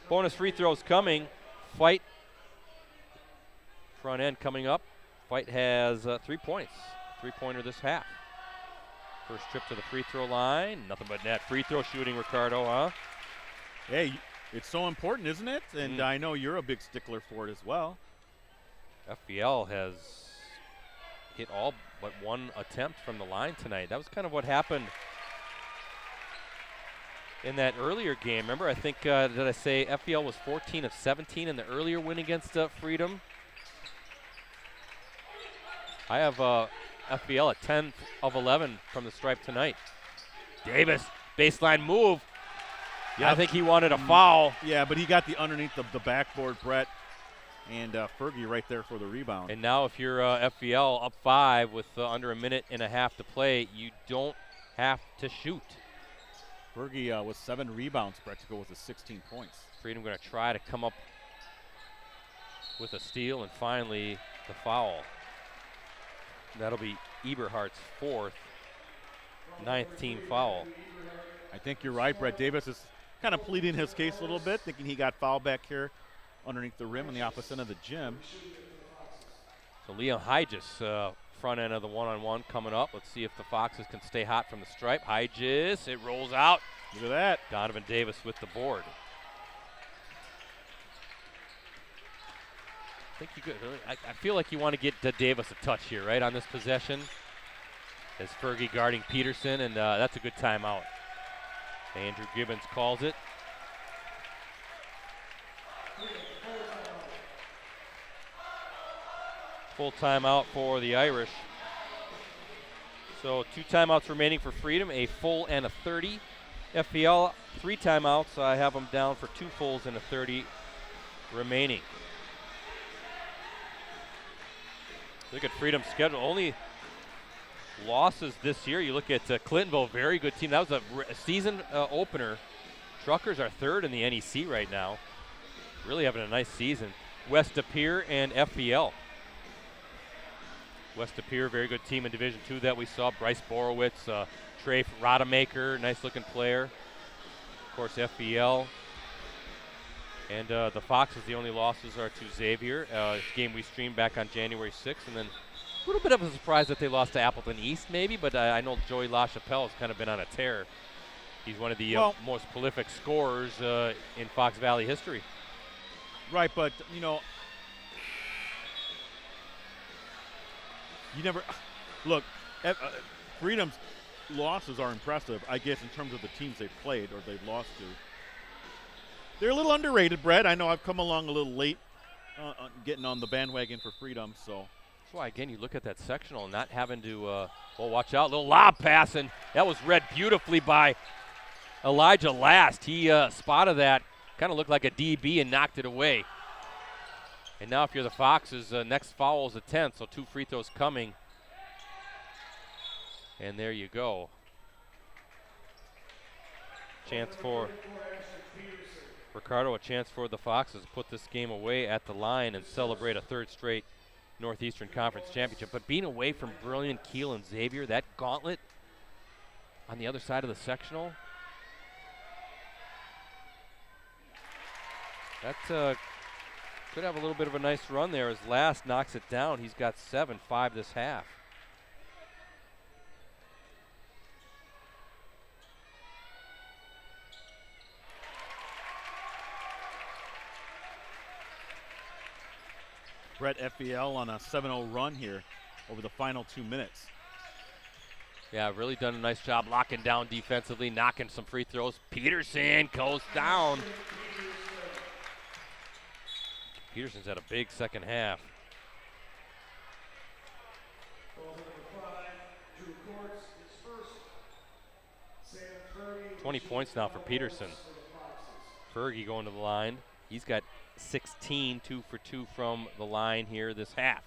Bonus free throws coming. Fight. Front end coming up. Fight has 3 points. 3-pointer this half. First trip to the free throw line. Nothing but net. Free throw shooting, Ricardo, huh? Hey, it's so important, isn't it? And I know you're a big stickler for it as well. FBL has hit all but one attempt from the line tonight. That was kind of what happened in that earlier game. Remember, I think, did I say FBL was 14 of 17 in the earlier win against Freedom? I have FBL at 10 of 11 from the stripe tonight. Davis, baseline move. Yeah, I think he wanted a foul. Yeah, but he got the underneath of the backboard, Brett, and Fergie right there for the rebound. And now if you're FBL up 5 with under a minute and a half to play, you don't have to shoot. Fergie with 7 rebounds, Brett, to go with the 16 points. Freedom going to try to come up with a steal, and finally the foul. That'll be Eberhardt's 4th, 9th team foul. I think you're right. Brett Davis is kind of pleading his case a little bit, thinking he got fouled back here underneath the rim on the opposite end of the gym. So Liam Hygis, front end of the one-on-one coming up. Let's see if the Foxes can stay hot from the stripe. Hygis, it rolls out. Look at that. Donovan Davis with the board. I think you could. I feel like you want to get Davis a touch here, right, on this possession. As Fergie guarding Peterson, and that's a good timeout. Andrew Gibbons calls it. Full timeout for the Irish. So 2 timeouts remaining for Freedom, a full and a 30. FPL, 3 timeouts. I have them down for 2 fulls and a 30 remaining. Look at Freedom's schedule. Only losses this year. You look at Clintonville, very good team. That was a season opener. Truckers are 3rd in the NEC right now. Really having a nice season. West Appear and FPL. West Appear, very good team in Division II that we saw. Bryce Borowitz, Trey Rodemaker, nice looking player. Of course, FBL. And the Foxes, the only losses are to Xavier. Game we streamed back on January 6th. And then a little bit of a surprise that they lost to Appleton East, maybe. But I know Joey LaChapelle has kind of been on a tear. He's one of the most prolific scorers in Fox Valley history. Right, but, you know, you never look. Freedom's losses are impressive, I guess, in terms of the teams they've played or they've lost to. They're a little underrated, Brett. I know I've come along a little late getting on the bandwagon for Freedom, so. That's why, again, you look at that sectional and not having to, watch out. Little lob pass, and that was read beautifully by Elijah Last. He spotted that, kind of looked like a DB and knocked it away. And now if you're the Foxes, next foul is a 10th, so 2 free throws coming. And there you go. Chance for Ricardo, a chance for the Foxes to put this game away at the line and celebrate a 3rd straight Northeastern Conference championship. But being away from Brilliant, Kiel, and Xavier, that gauntlet on the other side of the sectional, that could have a little bit of a nice run there as Last knocks it down. He's got 7-5 this half. Brett, FBL on a 7-0 run here over the final 2 minutes. Yeah, really done a nice job locking down defensively, knocking some free throws. Peterson goes down. Peterson's had a big second half. 20 points now for Peterson. Fergie going to the line. He's got 16, 2 for 2 from the line here this half.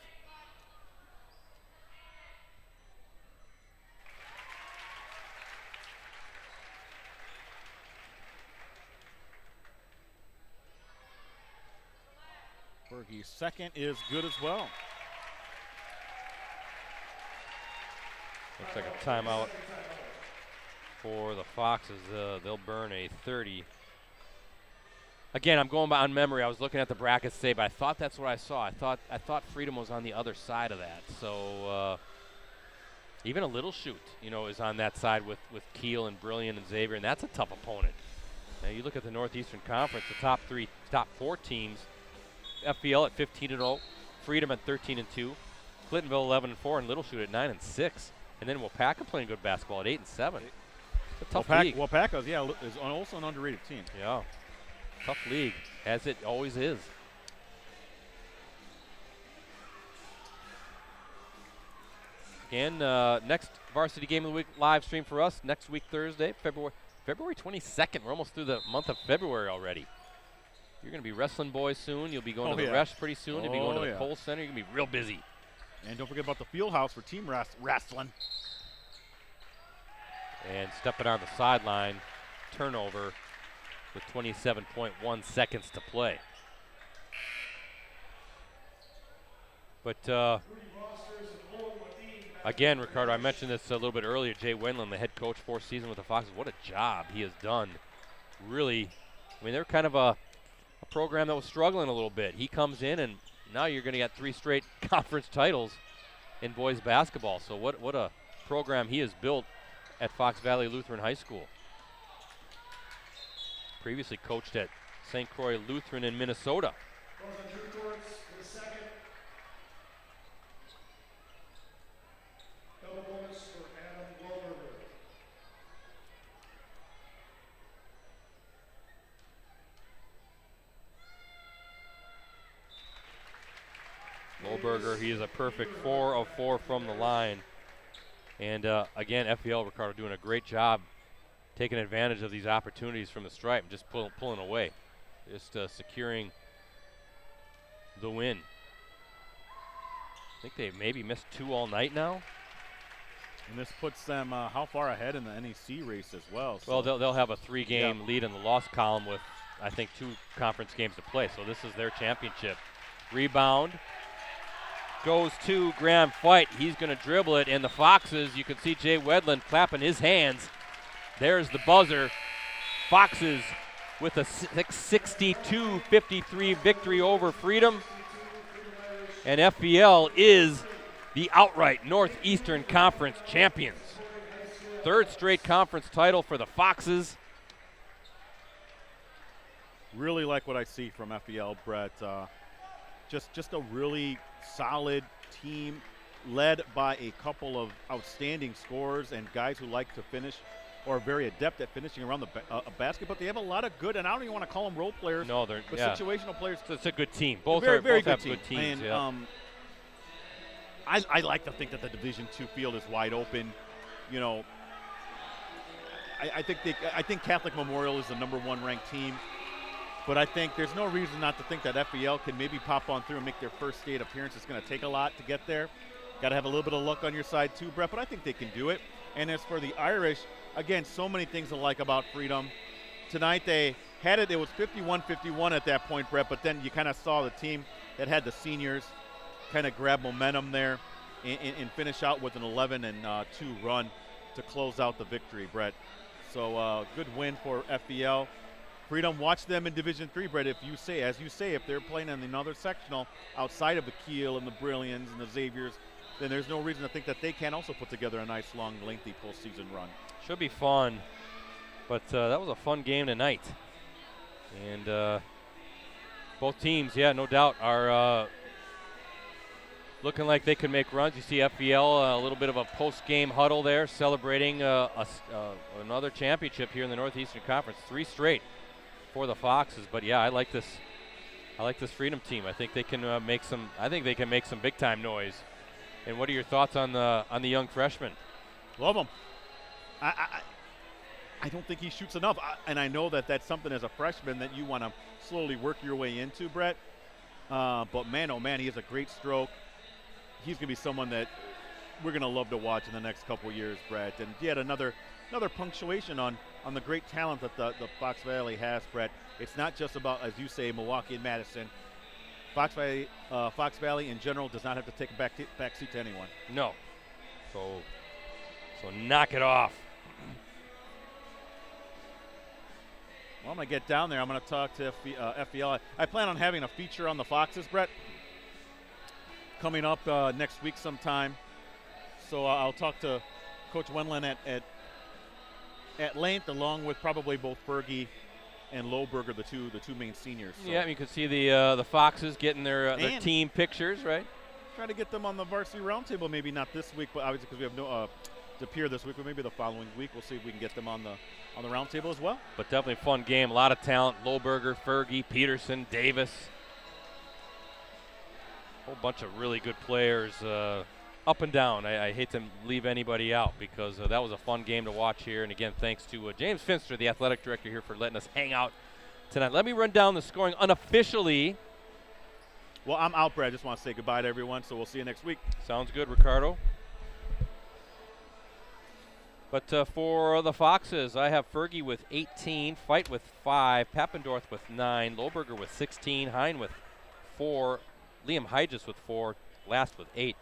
Fergie's second is good as well. Looks like a timeout for the Foxes. They'll burn a 30. Again, I'm going by on memory. I was looking at the brackets today, but I thought that's what I saw. I thought Freedom was on the other side of that. So even a Little Shoot, is on that side with Kiel and Brilliant and Xavier, and that's a tough opponent. Now you look at the Northeastern Conference, the top 4 teams. FBL at 15-0, Freedom at 13-2, Clintonville 11-4, and Little Shoot at 9-6. And then Wapaka playing good basketball at 8-7. It's a tough league. Wapaka's, is also an underrated team. Yeah. Tough league, as it always is. Again, next Varsity Game of the Week live stream for us next week, Thursday, February 22nd. We're almost through the month of February already. You're going to be wrestling boys soon. You'll be going to the Resch pretty soon. You'll be going to the Cole Center. You're going to be real busy. And don't forget about the field house for team wrestling. And stepping on the sideline, turnover with 27.1 seconds to play. But again, Ricardo, I mentioned this a little bit earlier. Jay Wendland, the head coach, 4th season with the Foxes. What a job he has done. Really, they're kind of a program that was struggling a little bit. He comes in and now you're going to get 3 straight conference titles in boys basketball. So what a program he has built at Fox Valley Lutheran High School. Previously coached at St. Croix Lutheran in Minnesota. Loberger, he is a perfect 4 of 4 from the line. And again, FVL, Ricardo, doing a great job taking advantage of these opportunities from the stripe, just pulling away, just securing the win. I think they maybe missed 2 all night now. And this puts them how far ahead in the NEC race as well? So. Well, they'll have a 3-game lead in the loss column with, I think, 2 conference games to play. So this is their championship. Rebound goes to Graham Fight. He's going to dribble it, and the Foxes, you can see Jay Wedland clapping his hands. There's the buzzer. Foxes with a 62-53 victory over Freedom. And FVL is the outright Northeastern Conference champions. 3rd straight conference title for the Foxes. Really like what I see from FVL, Brett. Just a really solid team led by a couple of outstanding scorers and guys who like to finish or are very adept at finishing around the basket. But they have a lot of good, and I don't even want to call them role players. No, they're situational players. It's a good team. Both very both good have team. good teams. And, I like to think that the Division II field is wide open. You know, I think Catholic Memorial is the #1 ranked team. But I think there's no reason not to think that FVL can maybe pop on through and make their first state appearance. It's going to take a lot to get there. Got to have a little bit of luck on your side too, Brett, but I think they can do it. And as for the Irish, again, so many things to like about Freedom. Tonight they had it was 51-51 at that point, Brett, but then you kind of saw the team that had the seniors kind of grab momentum there and finish out with an 11-2 run to close out the victory, Brett. So good win for FVL. Freedom, watch them in Division III, Brett. As you say, if they're playing in another sectional outside of the Kiel and the Brilliants and the Xaviers, then there's no reason to think that they can't also put together a nice, long, lengthy postseason run. Should be fun, but that was a fun game tonight. And both teams, no doubt, are looking like they can make runs. You see FVL, a little bit of a post-game huddle there, celebrating another championship here in the Northeastern Conference, 3 straight for the Foxes. But I like this Freedom team. I think they can make some big time noise. And what are your thoughts on the young freshman? Love him. I don't think he shoots enough, and I know that that's something as a freshman that you want to slowly work your way into, Brett. But man, oh man, he has a great stroke. He's going to be someone that we're going to love to watch in the next couple of years, Brett. And yet another punctuation on the great talent that the Fox Valley has, Brett. It's not just about, as you say, Milwaukee and Madison. Fox Valley in general does not have to take a back seat to anyone. No. So knock it off. Well, I'm going to get down there. I'm going to talk to FVL. I plan on having a feature on the Foxes, Brett, coming up next week sometime. So I'll talk to Coach Wendland at length, along with probably both Fergie and Loberger, the two main seniors. So. Yeah, you can see the Foxes getting their team pictures, right? Trying to get them on the varsity roundtable, maybe not this week, but obviously because we have no to appear this week, but maybe the following week. We'll see if we can get them on the roundtable as well. But definitely a fun game. A lot of talent. Loberger, Fergie, Peterson, Davis. A whole bunch of really good players up and down. I hate to leave anybody out because that was a fun game to watch here. And again, thanks to James Finster, the athletic director here, for letting us hang out tonight. Let me run down the scoring unofficially. Well, I'm out, Brad. I just want to say goodbye to everyone, so we'll see you next week. Sounds good, Ricardo. But for the Foxes, I have Fergie with 18, Fight with 5, Pappendorf with 9, Loberger with 16, Hine with 4, Liam Hygis with 4, Last with 8.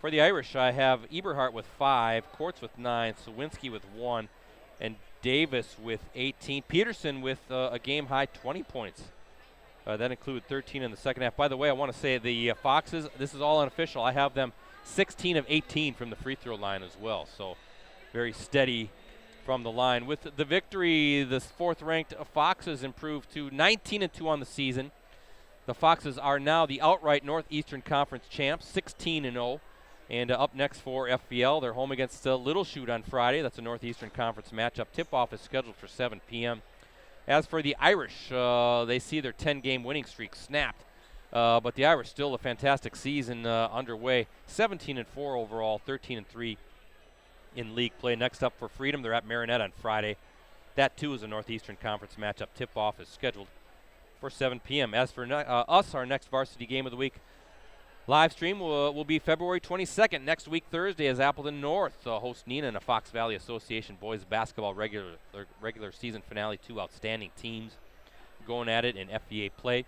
For the Irish, I have Eberhardt with 5, Quartz with 9, Sawinski with 1, and Davis with 18. Peterson with a game-high 20 points That included 13 in the second half. By the way, I want to say the Foxes, this is all unofficial. I have them 16 of 18 from the free throw line as well. So very steady from the line. With the victory, the fourth-ranked Foxes improved to 19-2 on the season. The Foxes are now the outright Northeastern Conference champs, 16-0. And up next for FVL, they're home against Little Chute on Friday. That's a Northeastern Conference matchup. Tip-off is scheduled for 7 p.m. As for the Irish, they see their 10-game winning streak snapped. But the Irish still a fantastic season underway. 17-4 overall, 13-3 in league play. Next up for Freedom, they're at Marinette on Friday. That, too, is a Northeastern Conference matchup. Tip-off is scheduled for 7 p.m. As for us, our next varsity game of the week, live stream will be February 22nd, next week Thursday, as Appleton North hosts Neenah in a Fox Valley Association boys basketball regular season finale. Two outstanding teams going at it in FVA play.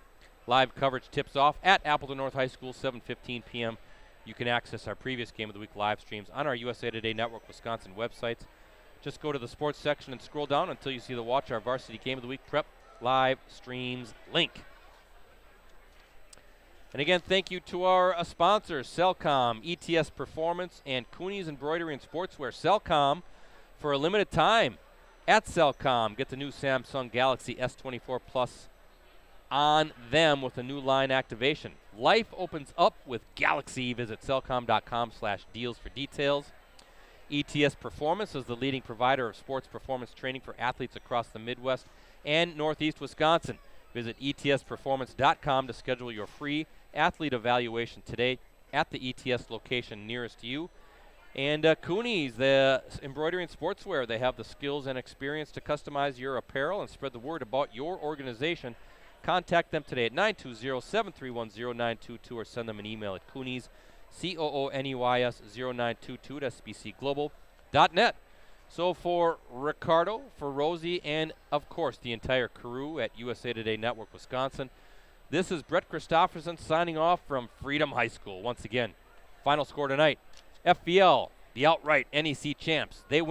Live coverage tips off at Appleton North High School, 7:15 p.m. You can access our previous Game of the Week live streams on our USA Today Network Wisconsin websites. Just go to the sports section and scroll down until you see the Watch Our Varsity Game of the Week Prep live streams link. And again, thank you to our sponsors, Cellcom, ETS Performance, and Cooney's Embroidery and Sportswear. Cellcom, for a limited time at Cellcom, get the new Samsung Galaxy S24 Plus on them with a new line activation. Life opens up with Galaxy. Visit cellcom.com/deals for details. ETS Performance is the leading provider of sports performance training for athletes across the Midwest and Northeast Wisconsin. Visit etsperformance.com to schedule your free athlete evaluation today at the ETS location nearest you. And Cooney's, the embroidery and sportswear, they have the skills and experience to customize your apparel and spread the word about your organization. Contact them today at 920-731-0922 or send them an email at Cooney's, COONEYS 0922 at sbcglobal.net. So for Ricardo, for Rosie, and of course the entire crew at USA Today Network Wisconsin, this is Brett Christopherson signing off from Freedom High School. Once again, final score tonight, FVL, the outright NEC champs. They win